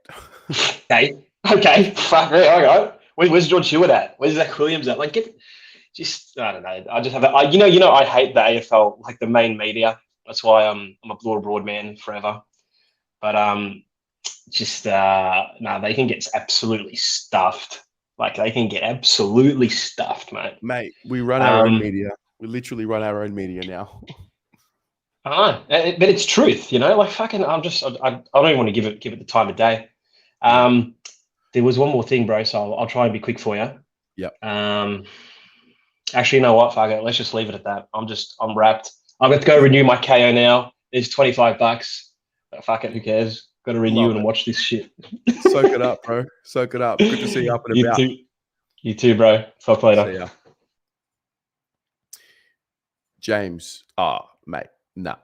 Okay. Fuck me. All right. Where's George Hewitt at? Where's Zach Williams at? Like, I don't know. I just have I hate the AFL, like the main media. That's why I'm a blue abroad man forever. But they can get absolutely stuffed. Like, they can get absolutely stuffed, mate. Mate, we run our own media. We literally run our own media now. I know, but it's truth, like fucking. I don't even want to give it the time of day. There was one more thing, bro. So I'll try and be quick for you. Yep. Actually, you know what? Fuck it. Let's just leave it at that. I'm wrapped. I'm going to go renew my KO now. It's $25. But fuck it. Who cares? Got to renew it and watch this shit. Soak it up, bro. Soak it up. Good to see you up and about. You too, bro. Talk later. See ya. James. Mate. Nah.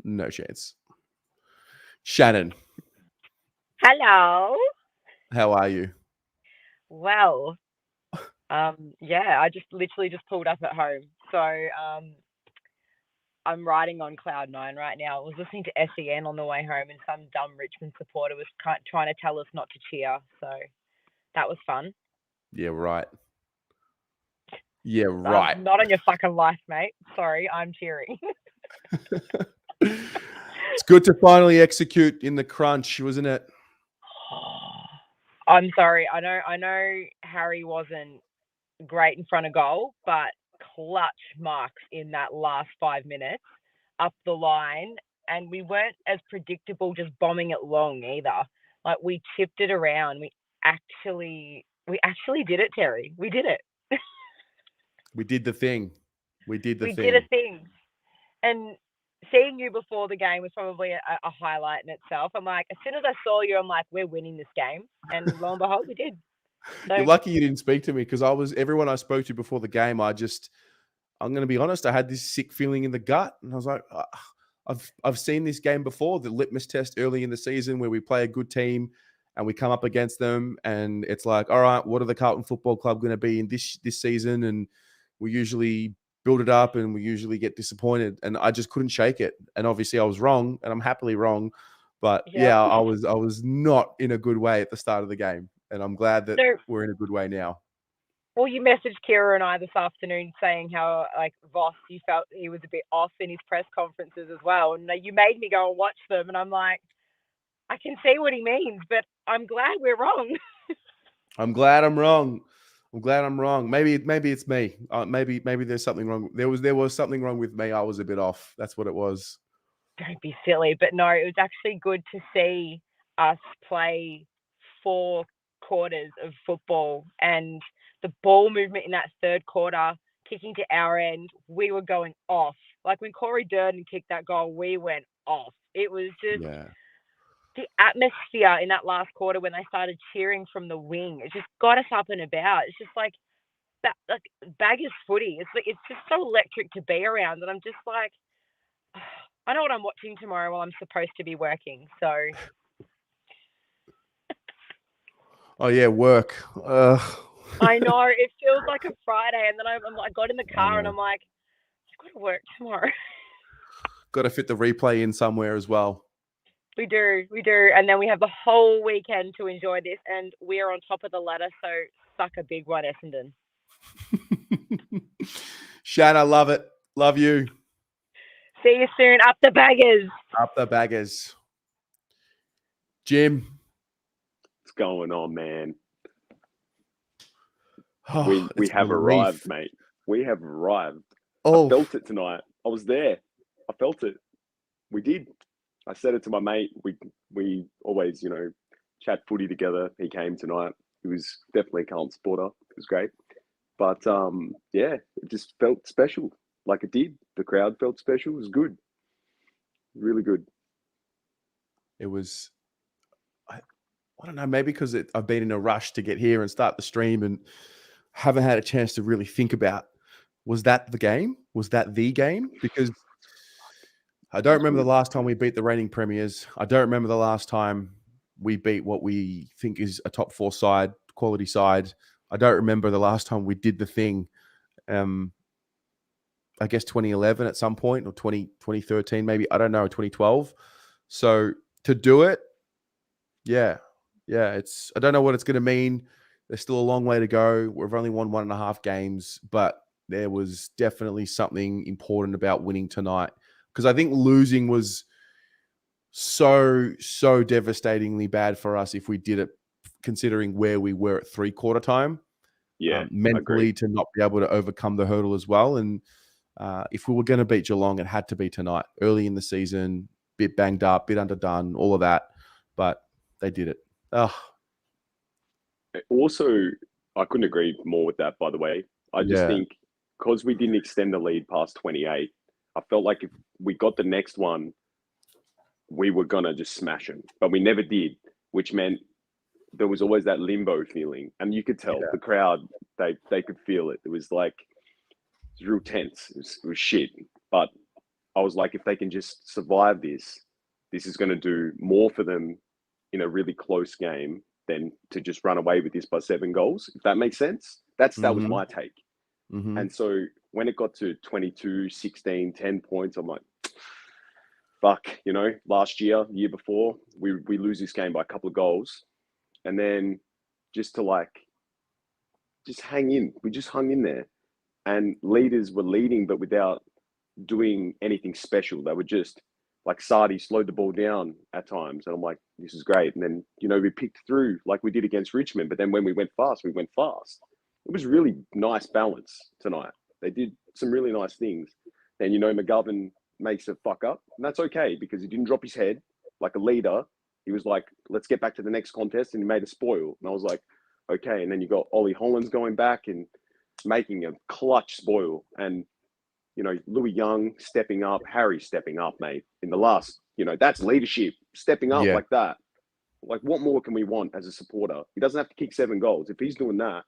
No chance. Shannon. Hello. How are you? Well, yeah, I literally just pulled up at home. So I'm riding on cloud 9 right now. I was listening to SEN on the way home, and some dumb Richmond supporter was trying to tell us not to cheer. So that was fun. Yeah, right. Yeah, right. Not on your fucking life, mate. Sorry, I'm cheering. It's good to finally execute in the crunch, wasn't it? I'm sorry. I know Harry wasn't great in front of goal, but clutch marks in that last 5 minutes up the line, and we weren't as predictable just bombing it long either. Like, we tipped it around. We actually did it, Terry. We did it. We did the thing. We did a thing. And seeing you before the game was probably a highlight in itself. I'm like, as soon as I saw you, I'm like, we're winning this game. And lo and behold, we did. So, you're lucky you didn't speak to me, because everyone I spoke to before the game, I'm going to be honest, I had this sick feeling in the gut. And I was like, I've seen this game before, the litmus test early in the season where we play a good team and we come up against them. And it's like, all right, what are the Carlton Football Club going to be in this season? And we usually build it up and we usually get disappointed, and I just couldn't shake it. And obviously I was wrong, and I'm happily wrong, but I was not in a good way at the start of the game, and I'm glad that we're in a good way now. Well, you messaged Kira and I this afternoon saying how, like, Voss, you felt he was a bit off in his press conferences as well, and you made me go and watch them, and I'm like, I can see what he means, but I'm glad we're wrong. I'm glad I'm wrong. Maybe it's me. Maybe there's something wrong. There was something wrong with me. I was a bit off. That's what it was. Don't be silly. But no, it was actually good to see us play 4 quarters of football, and the ball movement in that third quarter, kicking to our end, we were going off. Like when Corey Durden kicked that goal, we went off. It was just the atmosphere in that last quarter when they started cheering from the wing, it just got us up and about. It's just like Baggers footy. It's just so electric to be around, and I'm just like, I know what I'm watching tomorrow while I'm supposed to be working. So, oh yeah, work. I know it feels like a Friday, and then I got in the car and I'm like, I've got to work tomorrow. Got to fit the replay in somewhere as well. We do, and then we have the whole weekend to enjoy this, and we're on top of the ladder. So, suck a big one, Essendon. Shan, I love it. Love you. See you soon. Up the Baggers. Up the Baggers. Jim. What's going on, man? Oh, we have arrived, mate. We have arrived. I felt it tonight. I was there. I felt it. We did. I said it to my mate. We always, chat footy together. He came tonight. He was definitely a Carlton supporter. It was great. But yeah, it just felt special. Like it did. The crowd felt special. It was good. Really good. It was, I don't know, maybe because I've been in a rush to get here and start the stream and haven't had a chance to really think about, was that the game? Was that the game? Because I don't remember the last time we beat the reigning premiers. I don't remember the last time we beat what we think is a top 4 side, quality side. I don't remember the last time we did the thing. I guess 2011 at some point, or 2013 maybe. I don't know, 2012. So to do it, yeah. I don't know what it's going to mean. There's still a long way to go. We've only won 1.5 games, but there was definitely something important about winning tonight, because I think losing was so devastatingly bad for us if we did it, considering where we were at 3/4 time. Yeah, mentally to not be able to overcome the hurdle as well. And if we were going to beat Geelong, it had to be tonight. Early in the season, bit banged up, bit underdone, all of that, but they did it. Also, I couldn't agree more with that, by the way. I just think because we didn't extend the lead past 28, I felt like if we got the next one, we were going to just smash them. But we never did, which meant there was always that limbo feeling. And you could tell the crowd, they could feel it. It was like, it was real tense. It was shit. But I was like, if they can just survive this is going to do more for them in a really close game than to just run away with this by 7 goals. If that makes sense. That was my take. Mm-hmm. And so when it got to 22, 16, 10 points, I'm like, fuck, last year, the year before, we lose this game by a couple of goals. And then just to just hang in. We just hung in there. And leaders were leading, but without doing anything special. They were just like Sardi slowed the ball down at times. And I'm like, this is great. And then, we picked through like we did against Richmond. But then when we went fast, we went fast. It was really nice balance tonight. They did some really nice things. Then, McGovern makes a fuck up. And that's okay because he didn't drop his head like a leader. He was like, let's get back to the next contest. And he made a spoil. And I was like, okay. And then you got Ollie Hollands going back and making a clutch spoil. And Louis Young stepping up, Harry stepping up, mate, in the last, that's leadership, stepping up like that. Like, what more can we want as a supporter? He doesn't have to kick 7 goals. If he's doing that,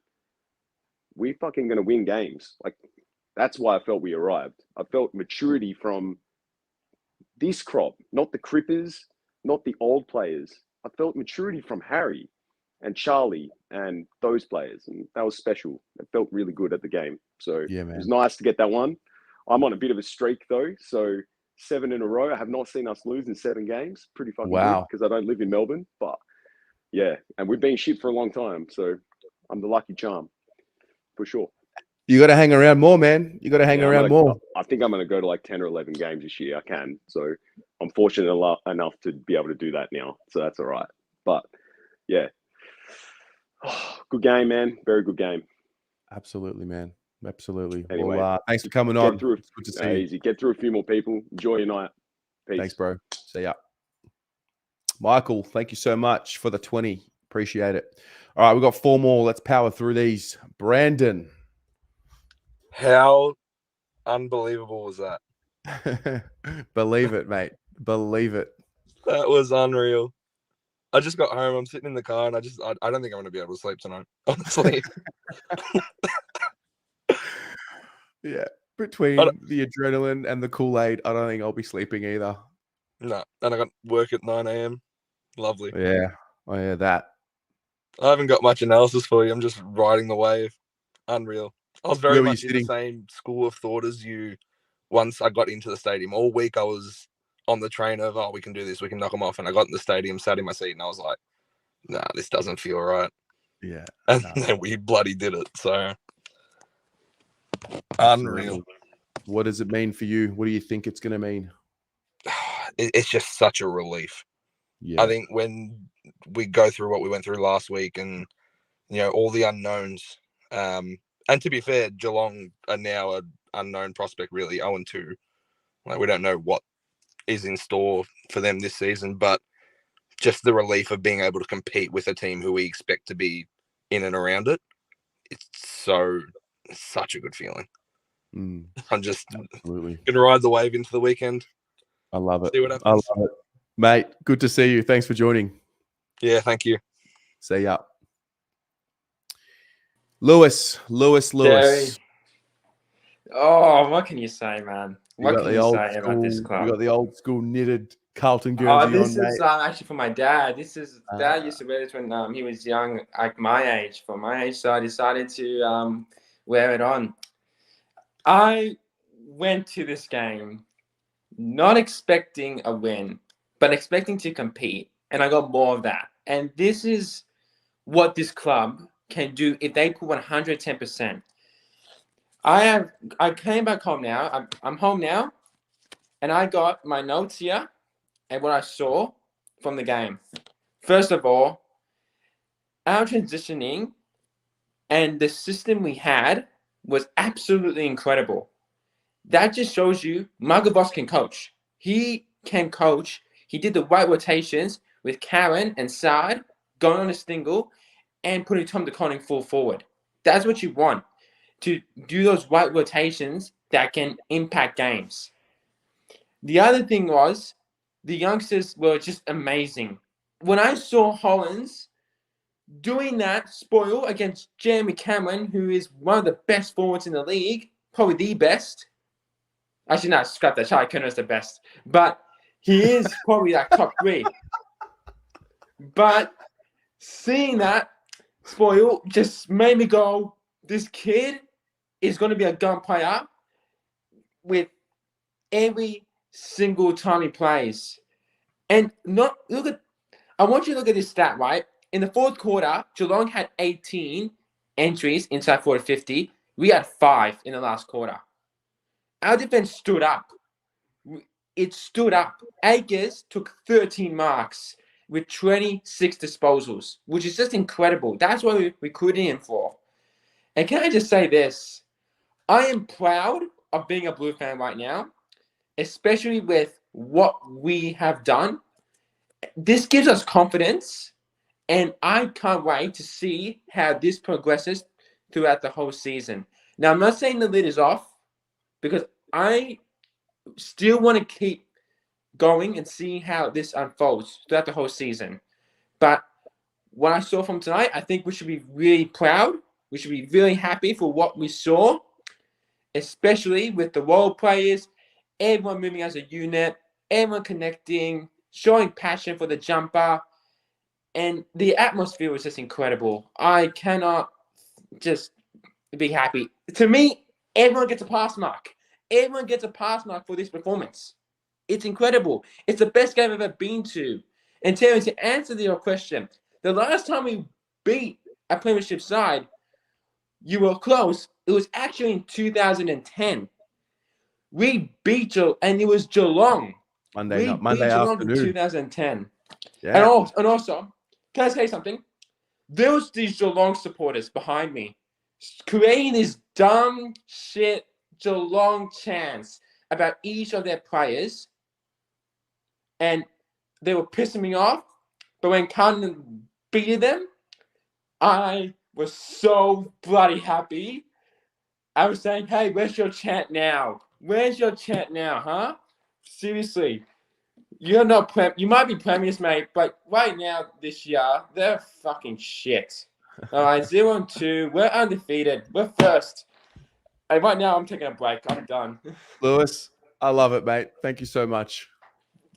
we're fucking going to win games. Like, that's why I felt we arrived. I felt maturity from this crop, not the Crippers, not the old players. I felt maturity from Harry and Charlie and those players. And that was special. It felt really good at the game. So it was nice to get that one. I'm on a bit of a streak though, so 7 in a row. I have not seen us lose in 7 games. Pretty fucking good because I don't live in Melbourne. But yeah, and we've been shit for a long time, so I'm the lucky charm for sure. You got to hang around more, man. You got to hang around more. I think I'm going to go to like 10 or 11 games this year. I can, so I'm fortunate enough to be able to do that now. So that's all right. But yeah, good game, man. Very good game. Absolutely, man. Absolutely. Anyway, well, thanks for coming on. Through, it's good to see you. Easy. Get through a few more people. Enjoy your night. Peace. Thanks, bro. See ya. Michael, thank you so much for the 20. Appreciate it. All right, we've got 4 more. Let's power through these. Brandon. How unbelievable was that? Believe it, mate. Believe it. That was unreal. I just got home. I'm sitting in the car, and I don't think I'm going to be able to sleep tonight. Honestly. Yeah, between the adrenaline and the Kool-Aid, I don't think I'll be sleeping either. No, and I got work at 9 a.m. Lovely. Yeah, I hear that. I haven't got much analysis for you. I'm just riding the wave. Unreal. I was very Where were you much in the sitting? same school of thought as you. Once I got into the stadium, all week I was on the train of, we can do this, we can knock them off. And I got in the stadium, sat in my seat, and I was like, nah, this doesn't feel right. Yeah. And then we bloody did it. So unreal. What does it mean for you? What do you think it's going to mean? It's just such a relief. Yeah. I think when we go through what we went through last week and, all the unknowns, and to be fair, Geelong are now an unknown prospect, really, 0-2. Like, we don't know what is in store for them this season, but just the relief of being able to compete with a team who we expect to be in and around it, it's such a good feeling. I'm just absolutely gonna ride the wave into the weekend. I love it. See what happens. I love it. Mate, good to see you. Thanks for joining. Yeah, thank you. See ya. Lewis. Terry. Oh, what can you say, man? What can you say about this club? You got the old school knitted Carlton Guernsey this on, is mate. actually for my dad. Dad used to wear this when he was young, like my age. For my age, so I decided to wear it on. I went to this game not expecting a win, but expecting to compete, and I got more of that. And this is what this club can do if they put 110%. I came back home now. I'm home now, and I got my notes here and what I saw from the game. First of all, our transitioning and the system we had was absolutely incredible. That just shows you Margot Voss can coach. He can coach. He did the right rotations with Karen and Saad going on a single and putting Tom DeConning full forward. That's what you want, to do those right rotations that can impact games. The other thing was the youngsters were just amazing. When I saw Hollins doing that spoil against Jeremy Cameron, who is one of the best forwards in the league, probably the best. Actually, no, scrap that. Charlie Kerner's the best. But he is probably like top 3. But seeing that spoil just made me go, this kid is going to be a gun player with every single time he plays. And I want you to look at this stat, right? In the fourth quarter, Geelong had 18 entries inside 40-50. We had 5 in the last quarter. Our defense stood up. It stood up. Akers took 13 marks with 26 disposals, which is just incredible. That's what we recruited him for. And can I just say this? I am proud of being a Blue fan right now, especially with what we have done. This gives us confidence, and I can't wait to see how this progresses throughout the whole season. Now, I'm not saying the lid is off, because I still want to keep going and see how this unfolds throughout the whole season. But what I saw from tonight, I think we should be really proud. We should be really happy for what we saw, especially with the role players, everyone moving as a unit, everyone connecting, showing passion for the jumper, and the atmosphere was just incredible. I cannot just be happy. To me, everyone gets a pass mark. Everyone gets a pass mark for this performance. It's incredible. It's the best game I've ever been to. And Terry, to answer your question, the last time we beat a Premiership side, you were close. It was actually in 2010. We beat Geelong, and it was Geelong. Monday beat Geelong in afternoon. 2010. Yeah. And also, can I say something? There was these Geelong supporters behind me creating this dumb shit Geelong chants about each of their players, and they were pissing me off. But when Carlton beat them, I was so bloody happy. I was saying, hey, where's your chant now? Where's your chant now, huh? Seriously. You're not you might be premiers, mate, but right now this year they're fucking shit. All right, 0-2. We're undefeated. We're first. Hey, right now I'm taking a break. I'm done. Lewis, I love it, mate. Thank you so much.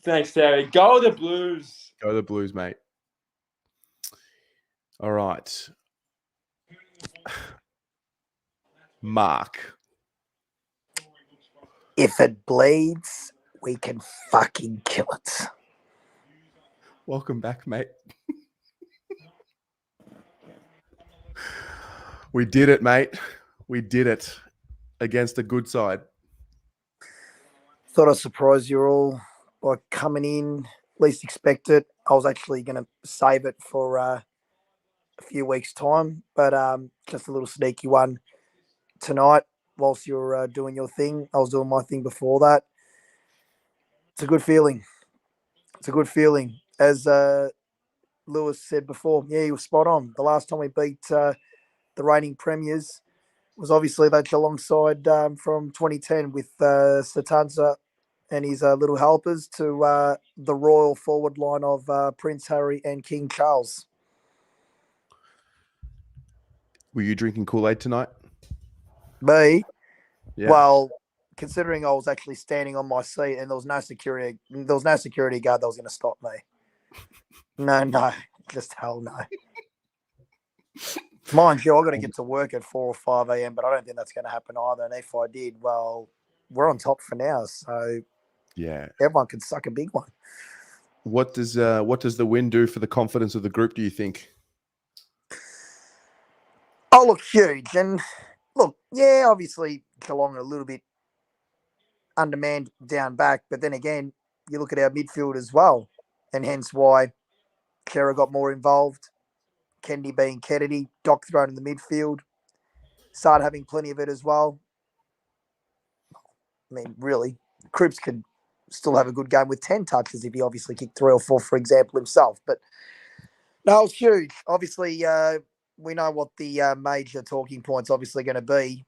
Thanks, Terry. Go the Blues. Go the Blues, mate. All right. Mark. If it bleeds, we can fucking kill it. Welcome back, mate. We did it, mate. We did it against a good side. Thought I'd surprise you all by coming in. Least expected. I was actually going to save it for a few weeks' time, but just a little sneaky one tonight whilst you're doing your thing. I was doing my thing before that. It's a good feeling. It's a good feeling. As Lewis said before, yeah, he was spot on. The last time we beat the reigning premiers was obviously that Geelong side from 2010 with Satanza and his little helpers to the royal forward line of Prince Harry and King Charles. Were you drinking Kool-Aid tonight? Me? Yeah. Well, considering I was actually standing on my seat and there was no security guard that was going to stop me. No, just hell no. Mind you, I got to get to work at 4 or 5 a.m., but I don't think that's going to happen either. And if I did, well, we're on top for now, so yeah, everyone can suck a big one. What does the win do for the confidence of the group, do you think? Oh, look, huge. And look, yeah, obviously Geelong a little bit undermanned down back, but then again, you look at our midfield as well, and hence why Kera got more involved. Kennedy being Kennedy, Doc thrown in the midfield, started having plenty of it as well. I mean, really, Cripps could still have a good game with 10 touches if he obviously kicked 3 or 4, for example, himself. But no, it's huge. Obviously, we know what the major talking points obviously going to be.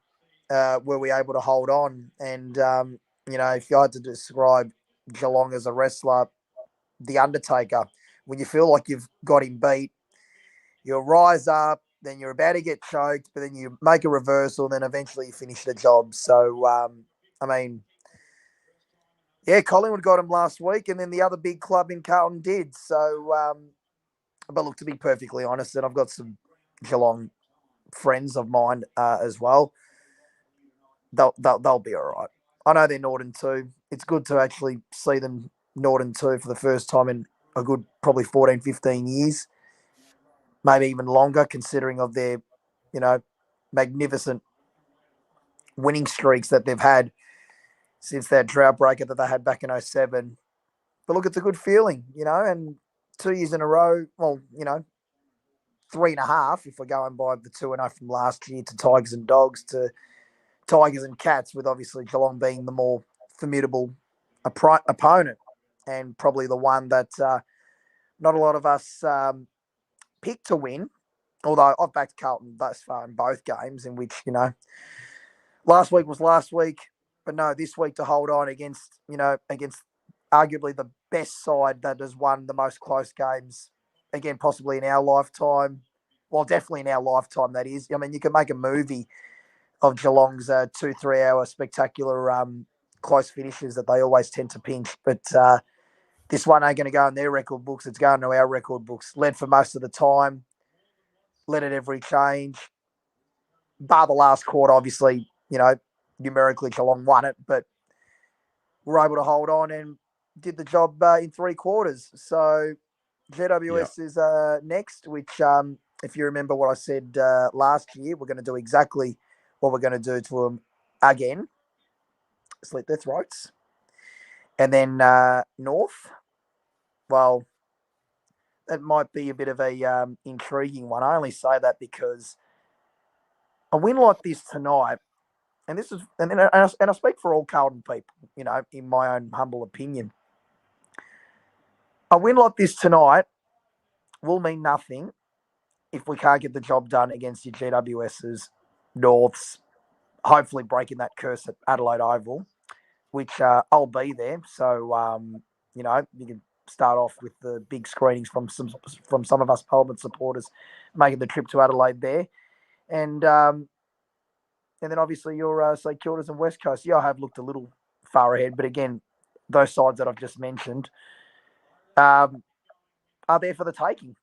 Were we able to hold on? And, if you had to describe Geelong as a wrestler, the Undertaker, when you feel like you've got him beat, you'll rise up, then you're about to get choked, but then you make a reversal, then eventually you finish the job. So, yeah, Collingwood got him last week, and then the other big club in Carlton did. So, but look, to be perfectly honest, and I've got some Geelong friends of mine as well, they'll be all right. I know they're Northern 2. It's good to actually see them Northern 2 for the first time in a good probably 14, 15 years, maybe even longer, considering of their, magnificent winning streaks that they've had since that drought breaker that they had back in 07. But look, it's a good feeling, and 2 years in a row, well, 3.5 if we're going by the 2-0 from last year to Tigers and Dogs to Tigers and Cats, with obviously Geelong being the more formidable opponent and probably the one that not a lot of us picked to win. Although I've backed Carlton thus far in both games, in which, last week was last week, but no, this week to hold on against arguably the best side that has won the most close games, again, possibly in our lifetime. Well, definitely in our lifetime, that is. I mean, you can make a movie of Geelong's 2-3 hour spectacular close finishes that they always tend to pinch. But this one ain't going to go in their record books. It's going to our record books. Led for most of the time. Led at every change. Bar the last quarter, obviously, numerically Geelong won it, but were able to hold on and did the job in 3 quarters. So GWS is next, which, if you remember what I said last year, we're going to do exactly what we're going to do to them again. Slit their throats. And then North, well, that might be a bit of a intriguing one. I only say that because a win like this tonight, and this is, and I speak for all Carlton people, in my own humble opinion, a win like this tonight will mean nothing if we can't get the job done against your GWS's, Norths, hopefully breaking that curse at Adelaide Oval, which I'll be there. So You know, you can start off with the big screenings from some of us Parliament supporters making the trip to Adelaide there, and then obviously your St Kildas and West Coast. Yeah, I have looked a little far ahead, but again, those sides that I've just mentioned are there for the taking.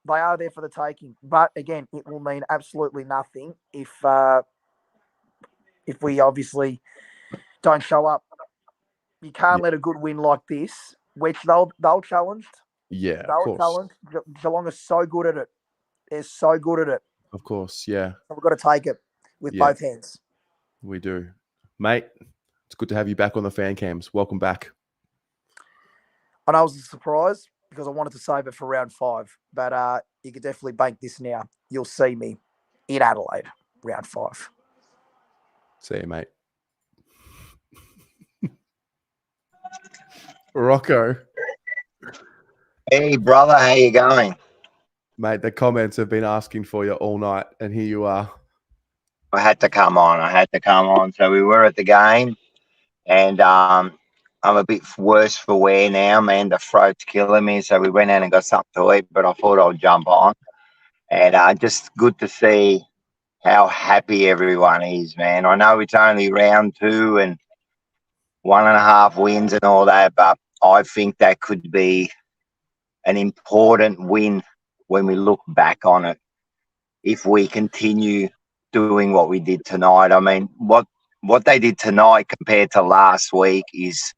They are there for the taking, but again, it will mean absolutely nothing if we obviously don't show up. You can't let a good win like this, which they'll challenge. Yeah, of They'll course. challenge. Geelong are so good at it. They're so good at it. Of course, yeah. So we've got to take it with both hands. We do. Mate, it's good to have you back on the fan cams. Welcome back. I know it was a surprise because I wanted to save it for round 5, but you could definitely bank this now. You'll see me in Adelaide, round 5. See you, mate. Rocco. Hey, brother, how you going? Mate, the comments have been asking for you all night, and here you are. I had to come on. So we were at the game, and I'm a bit worse for wear now, man. The throat's killing me, so we went out and got something to eat, but I thought I'd jump on. And just good to see how happy everyone is, man. I know it's only round 2 and 1.5 wins and all that, but I think that could be an important win when we look back on it. If we continue doing what we did tonight, I mean, what they did tonight compared to last week is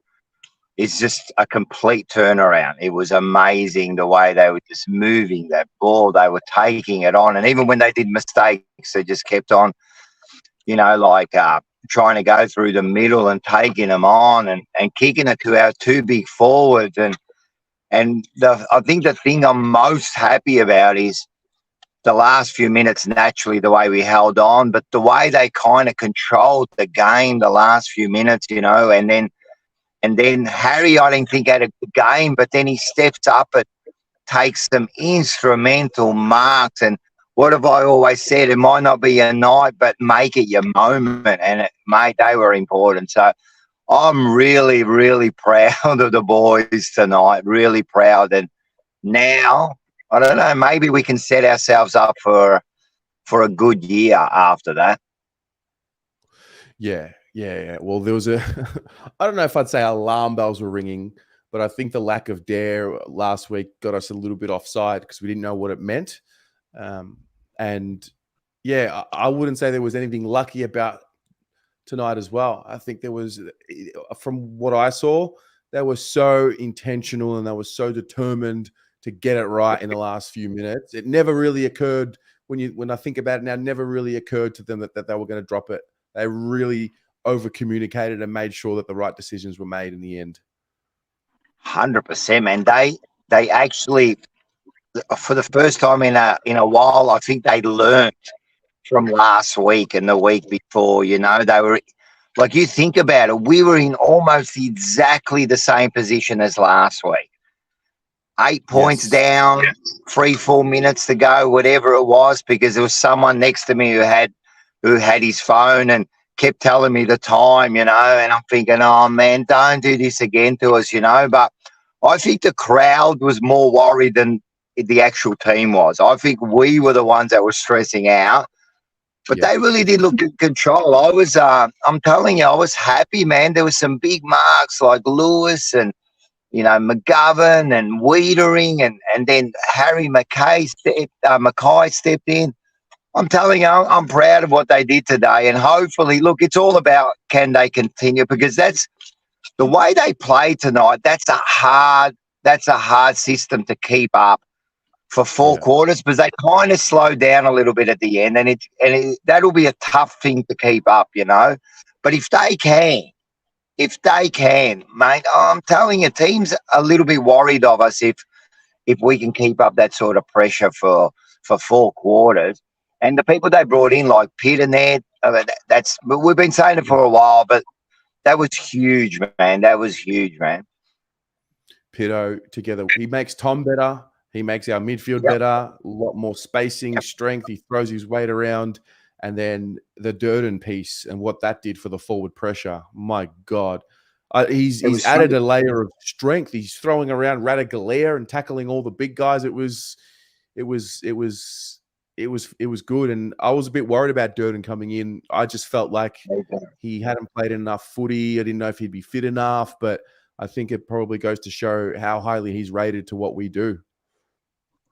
just a complete turnaround. It was amazing the way they were just moving that ball. They were taking it on, and even when they did mistakes, they just kept on, trying to go through the middle and taking them on and kicking it to our 2 big forwards. And I think the thing I'm most happy about is the last few minutes, naturally, the way we held on, but the way they kind of controlled the game the last few minutes, and then Harry, I didn't think had a good game, but then he steps up and takes some instrumental marks. And what have I always said? It might not be a night, but make it your moment. And mate, they were important. So I'm really, really proud of the boys tonight. Really proud. And now, I don't know, maybe we can set ourselves up for a good year after that. Yeah. Well, there was I don't know if I'd say alarm bells were ringing, but I think the lack of dare last week got us a little bit offside because we didn't know what it meant. And yeah, I wouldn't say there was anything lucky about tonight as well. I think there was, from what I saw, they were so intentional and they were so determined to get it right in the last few minutes. It never really occurred when I think about it now, never really occurred to them that they were going to drop it. They really over communicated and made sure that the right decisions were made in the end. 100%, man. They actually, for the first time in a while, I think they learned from last week and the week before. They were, like, you think about it, we were in almost exactly the same position as last week. 8 points down, 3-4 minutes to go, whatever it was, because there was someone next to me who had his phone and kept telling me the time, and I'm thinking, oh man, don't do this again to us, But I think the crowd was more worried than the actual team was. I think we were the ones that were stressing out, but they really did look in control. I was, I'm telling you, I was happy, man. There was some big marks like Lewis and, McGovern and Wiedering, and then Harry Mackay stepped in. I'm telling you, I'm proud of what they did today, and hopefully, look, it's all about can they continue, because that's the way they played tonight. That's a hard system to keep up for 4 quarters, because they kind of slowed down a little bit at the end, and that'll be a tough thing to keep up, But if they can, mate, I'm telling you, teams are a little bit worried of us if we can keep up that sort of pressure for 4 quarters. And the people they brought in, like Pitt and there, we've been saying it for a while, but that was huge, man. That was huge, man. Pitto together. He makes Tom better. He makes our midfield better. A lot more spacing, strength. He throws his weight around. And then the Durden piece and what that did for the forward pressure. My God. He's added a layer of strength. He's throwing around Radagalair and tackling all the big guys. It was good. And I was a bit worried about Durden coming in. I just felt like he hadn't played enough footy. I didn't know if he'd be fit enough, but I think it probably goes to show how highly he's rated to what we do.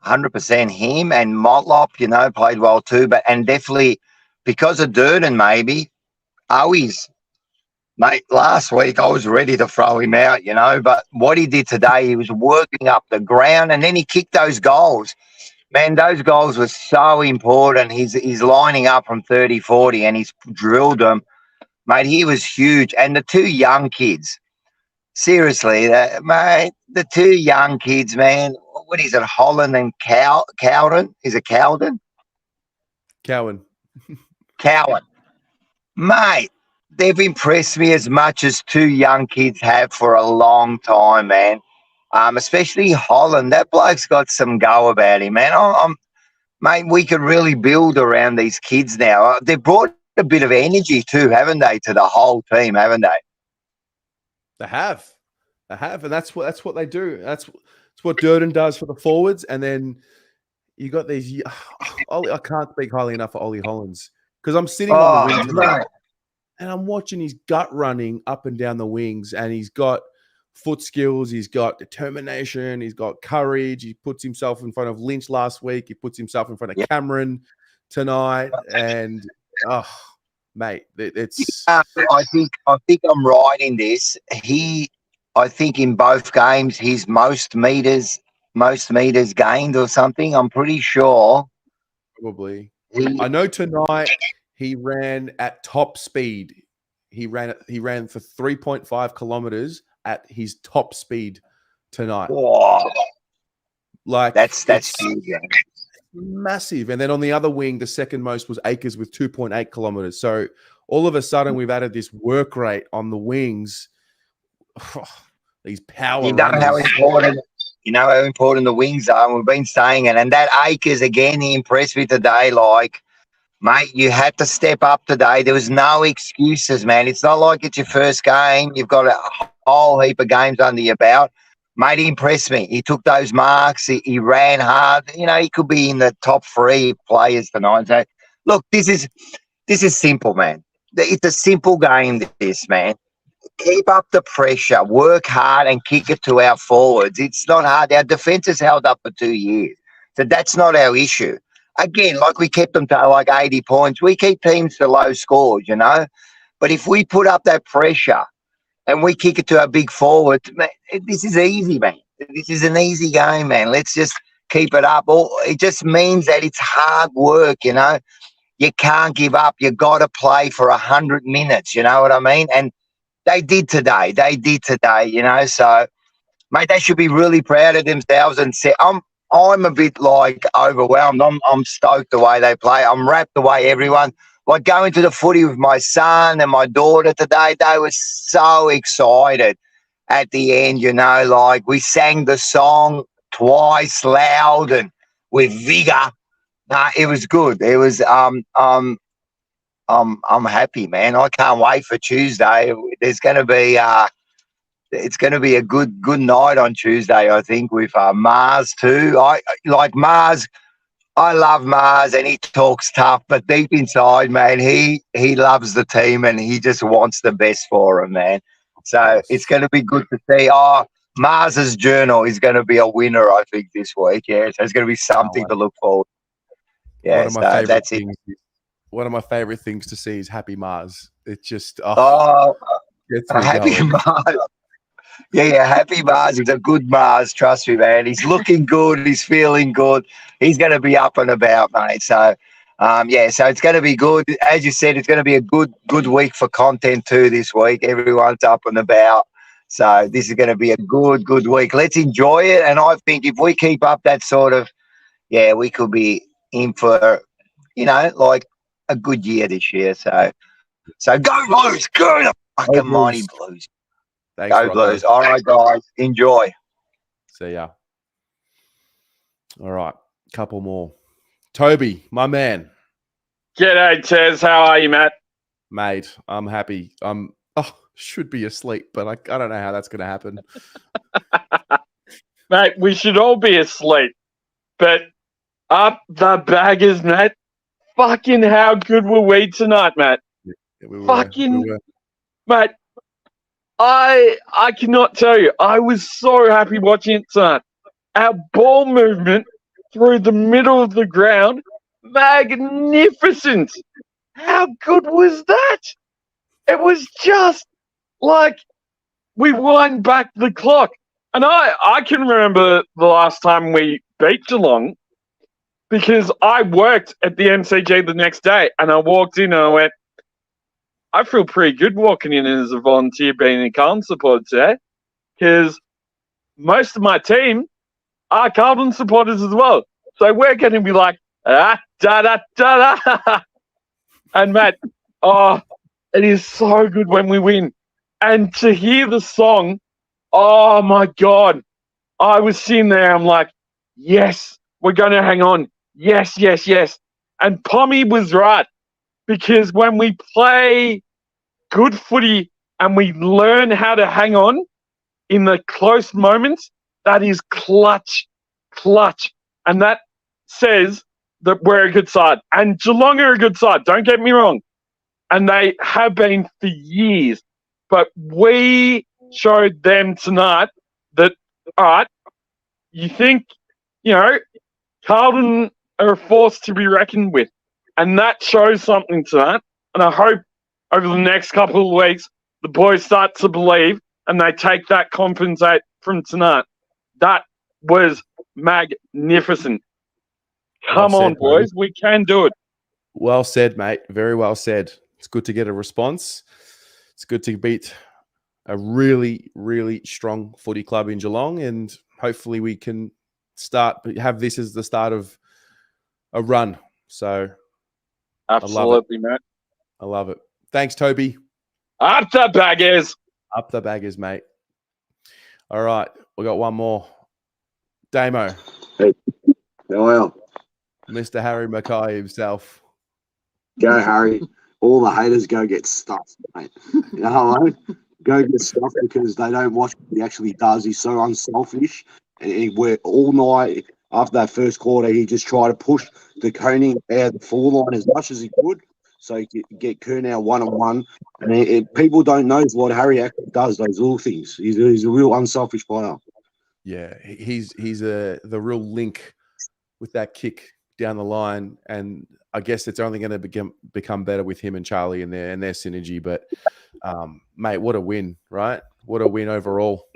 100% him and Motlop, played well too. And definitely because of Durden, maybe Owies. Mate, last week I was ready to throw him out, but what he did today, he was working up the ground and then he kicked those goals. Man, those goals were so important. He's lining up from 30, 40 and he's drilled them. Mate, he was huge. And the two young kids, seriously, mate, the two young kids, man, what is it, Holland and Carlton? Is it Carlton? Cowan. Mate, they've impressed me as much as two young kids have for a long time, man. Especially Holland. That bloke's got some go about him, man. Mate, we could really build around these kids now. They've brought a bit of energy too, haven't they, to the whole team, haven't they? They have, and that's what they do. That's what Durden does for the forwards, and then you got these. I can't speak highly enough for Ollie Hollands because I'm sitting on the wing tonight, and I'm watching his gut running up and down the wings, and he's got foot skills, he's got determination, he's got courage. He puts himself in front of Lynch last week. He puts himself in front of Cameron tonight, and mate, it's. I think I'm right in this. I think in both games, he's most meters gained or something. I'm pretty sure. Probably. I know tonight he ran at top speed. He ran for 3.5 kilometers at his top speed tonight. Whoa. Like that's huge. Massive. And then on the other wing, the second most was Akers with 2.8 kilometers. So all of a sudden, we've added this work rate on the wings. These power runners. How important the wings are. We've been saying it. And that Akers, again, he impressed me today. Like, mate, you had to step up today. There was no excuses, man. It's not like it's your first game. You've got a whole heap of games under your belt. Mate, he impressed me. He took those marks. He ran hard. He could be in the top 3 players tonight. So, look, this is simple, man. It's a simple game, this, man. Keep up the pressure, work hard and kick it to our forwards. It's not hard. Our defence has held up for 2 years. So that's not our issue. Again, like we kept them to like 80 points. We keep teams to low scores, But if we put up that pressure and we kick it to our big forwards, man, this is easy, man. This is an easy game, man. Let's just keep it up. It just means that it's hard work, You can't give up. You got to play for 100 minutes, you know what I mean? And they did today. So, mate, they should be really proud of themselves and say, I'm a bit like overwhelmed. I'm stoked the way they play. I'm wrapped the way everyone. Like going to the footy with my son and my daughter today, they were so excited at the end, like we sang the song twice loud and with vigor. It was good. It was I'm happy, man. I can't wait for Tuesday. There's going to be it's going to be a good night on Tuesday, I think, with Mars too. I like Mars. I love Mars, and he talks tough, but deep inside, man, he loves the team and he just wants the best for him, man. So it's going to be good to see. Mars's journal is going to be a winner, I think, this week. Yeah, so it's going to be something to look forward. Yeah, one of my favorite that's things. One of my favorite things to see is Happy Mars. It's just gets me Happy going. Mars. Yeah, Happy Mars. He's a good Mars, trust me, man. He's looking good. He's feeling good. He's going to be up and about, mate. So, so it's going to be good. As you said, it's going to be a good week for content too this week. Everyone's up and about. So this is going to be a good week. Let's enjoy it. And I think if we keep up that sort of, we could be in for, like a good year this year. So go Blues. Go the fucking mighty Blues. Thanks, Go Blues. All right, guys. Enjoy. See ya. All right. Couple more. Toby, my man. G'day, Tez. How are you, Matt? Mate, I'm happy. I'm should be asleep, but I don't know how that's going to happen. Mate, we should all be asleep. But up the baggers, mate. Fucking how good were we tonight, mate? Yeah, we Fucking, mate, I cannot tell you. I was so happy watching it tonight. Our ball movement through the middle of the ground, magnificent. How good was that? It was just like we wind back the clock. And I can remember the last time we beat Geelong because I worked at the MCG the next day and I walked in and I went, I feel pretty good walking in as a volunteer being a Carlton supporter today because most of my team are Carlton supporters as well. So we're going to be like, da da da da. And Matt, it is so good when we win. And to hear the song, oh my God. I was sitting there, I'm like, yes, we're going to hang on. Yes, yes, yes. And Pommy was right because when we play good footy and we learn how to hang on in the close moments, that is clutch. And that says that we're a good side. And Geelong are a good side, don't get me wrong. And they have been for years. But we showed them tonight that, all right, you think, Carlton are a force to be reckoned with. And that shows something tonight. And I hope over the next couple of weeks, the boys start to believe and they take that confidence out from tonight. That was magnificent. Come on, boys. We can do it. Well said, mate. Very well said. It's good to get a response. It's good to beat a really, really strong footy club in Geelong, and hopefully we can have this as the start of a run. So absolutely, mate. I love it. Thanks, Toby. Up the baggers. Up the baggers, mate. All right. We got one more. Damo. Hey, how are you? Mr. Harry Mackay himself. Go, Harry. All the haters go get stuffed, mate. You know what I mean? Go get stuffed because they don't watch what he actually does. He's so unselfish. And he worked all night. After that first quarter, he just tried to push the Coney out of the full line as much as he could so he could get Curnow one-on-one. And people don't know what Harry actually does, those little things. He's a real unselfish player. Yeah, he's the real link with that kick down the line, and I guess it's only going to become better with him and Charlie and their synergy. But mate, what a win, right? What a win overall.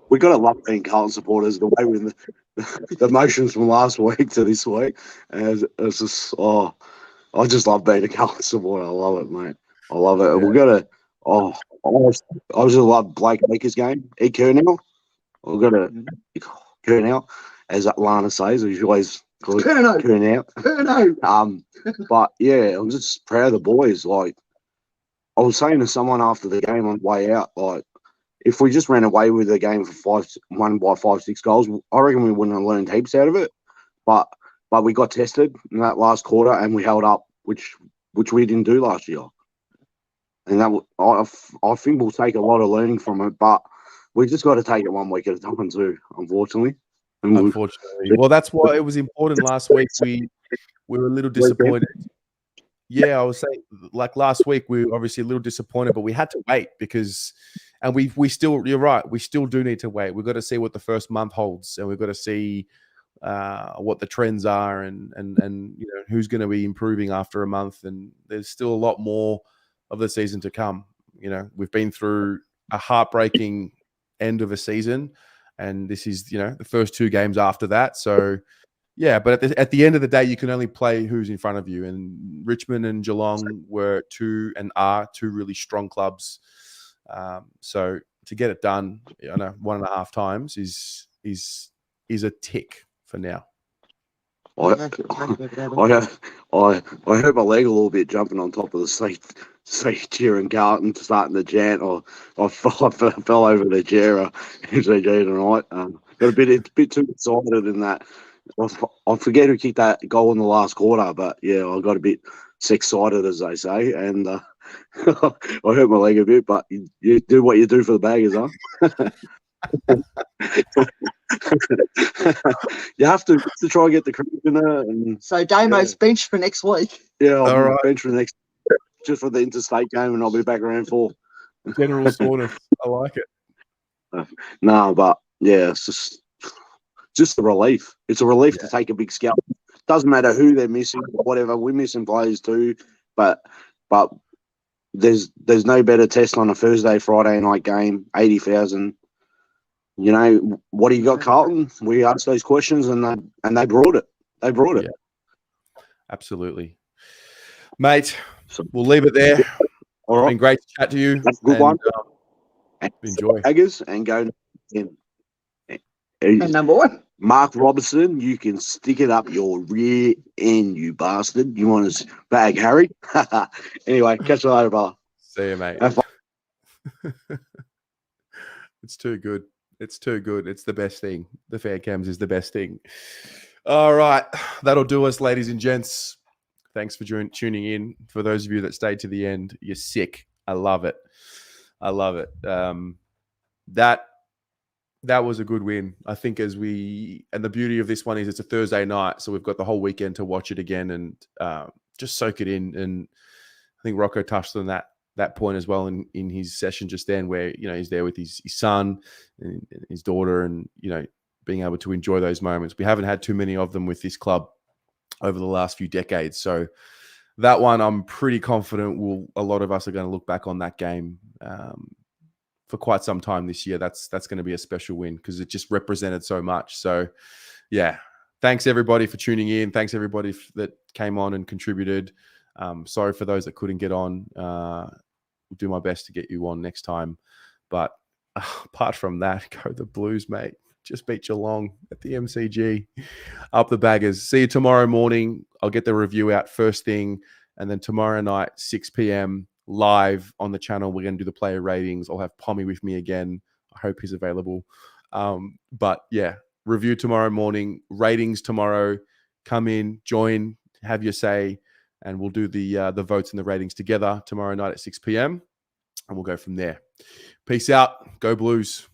We got to love being Carlton supporters. The way with the emotions from last week to this week, and it's just I just love being a Carlton supporter. I love it, mate. I love it. Yeah. We got to. I just love Blake Baker's game. Curnow. We've got to Curnow, as Lana says. He's always Curnow. But yeah, I'm just proud of the boys. Like I was saying to someone after the game on the way out, like if we just ran away with the game for 1 by 5-6 goals, I reckon we wouldn't have learned heaps out of it. But we got tested in that last quarter and we held up, which we didn't do last year. And that I think we'll take a lot of learning from it, but we just got to take it 1 week at a time too, unfortunately. Well, that's why it was important last week. We were a little disappointed. Yeah, I was saying, like last week, we were obviously a little disappointed, but we had to wait and we still, you're right, we still do need to wait. We've got to see what the first month holds, and we've got to see what the trends are and who's going to be improving after a month. And there's still a lot more of the season to come. We've been through a heartbreaking end of a season, and this is the first 2 games after that. So yeah, but at the end of the day, you can only play who's in front of you, and Richmond and Geelong were 2 really strong clubs. So to get it done, 1.5 times is a tick for now. I hurt my leg a little bit jumping on top of the seat cheering Carlton starting the chant, or I fell over the chair MCG tonight. Got a bit too excited in that. I forget who kicked that goal in the last quarter, but yeah, I got a bit excited, as they say, and hurt my leg a bit, but you do what you do for the baggers, huh? You have to try and get the cream in there. And, So Damo's benched for next week. yeah, I'll All be right. bench for the next, just for the interstate game, and I'll be back around 4. General soreness. I like it. No, but yeah, it's just a relief. It's a relief to take a big scalp. Doesn't matter who they're missing, whatever. We're missing players too, but there's no better test on a Thursday, Friday night game. 80,000. You know, what do you got, Carlton? We asked those questions, and they brought it. They brought it. Yeah. Absolutely, mate. We'll leave it there. All right. Been great to chat to you. That's a good one. Enjoy. Baggers and go in. And number 1. Mark Robertson, you can stick it up your rear end, you bastard. You want to bag Harry? Anyway, catch you later, brother. See you, mate. Have fun. It's too good. It's too good. It's the best thing. The Fair Cams is the best thing. All right. That'll do us, ladies and gents. Thanks for tuning in. For those of you that stayed to the end, you're sick. I love it. I love it. That was a good win. I think and the beauty of this one is it's a Thursday night, so we've got the whole weekend to watch it again and just soak it in. And I think Rocco touched on that point as well in his session just then, where, you know, he's there with his son and his daughter, and, you know, being able to enjoy those moments. We haven't had too many of them with this club over the last few decades. So that one, I'm pretty confident a lot of us are going to look back on that game for quite some time this year. That's going to be a special win because it just represented so much. So yeah, thanks everybody for tuning in. Thanks everybody that came on and contributed. Sorry for those that couldn't get on. We'll do my best to get you on next time. But apart from that, go the Blues, mate. Just beat Geelong at the MCG. Up the Baggers. See you tomorrow morning. I'll get the review out first thing. And then tomorrow night, 6 p.m, live on the channel, we're going to do the player ratings. I'll have Pommy with me again. I hope he's available. But yeah, review tomorrow morning. Ratings tomorrow. Come in, join, have your say. And we'll do the votes and the ratings together tomorrow night at 6 p.m. And we'll go from there. Peace out. Go Blues.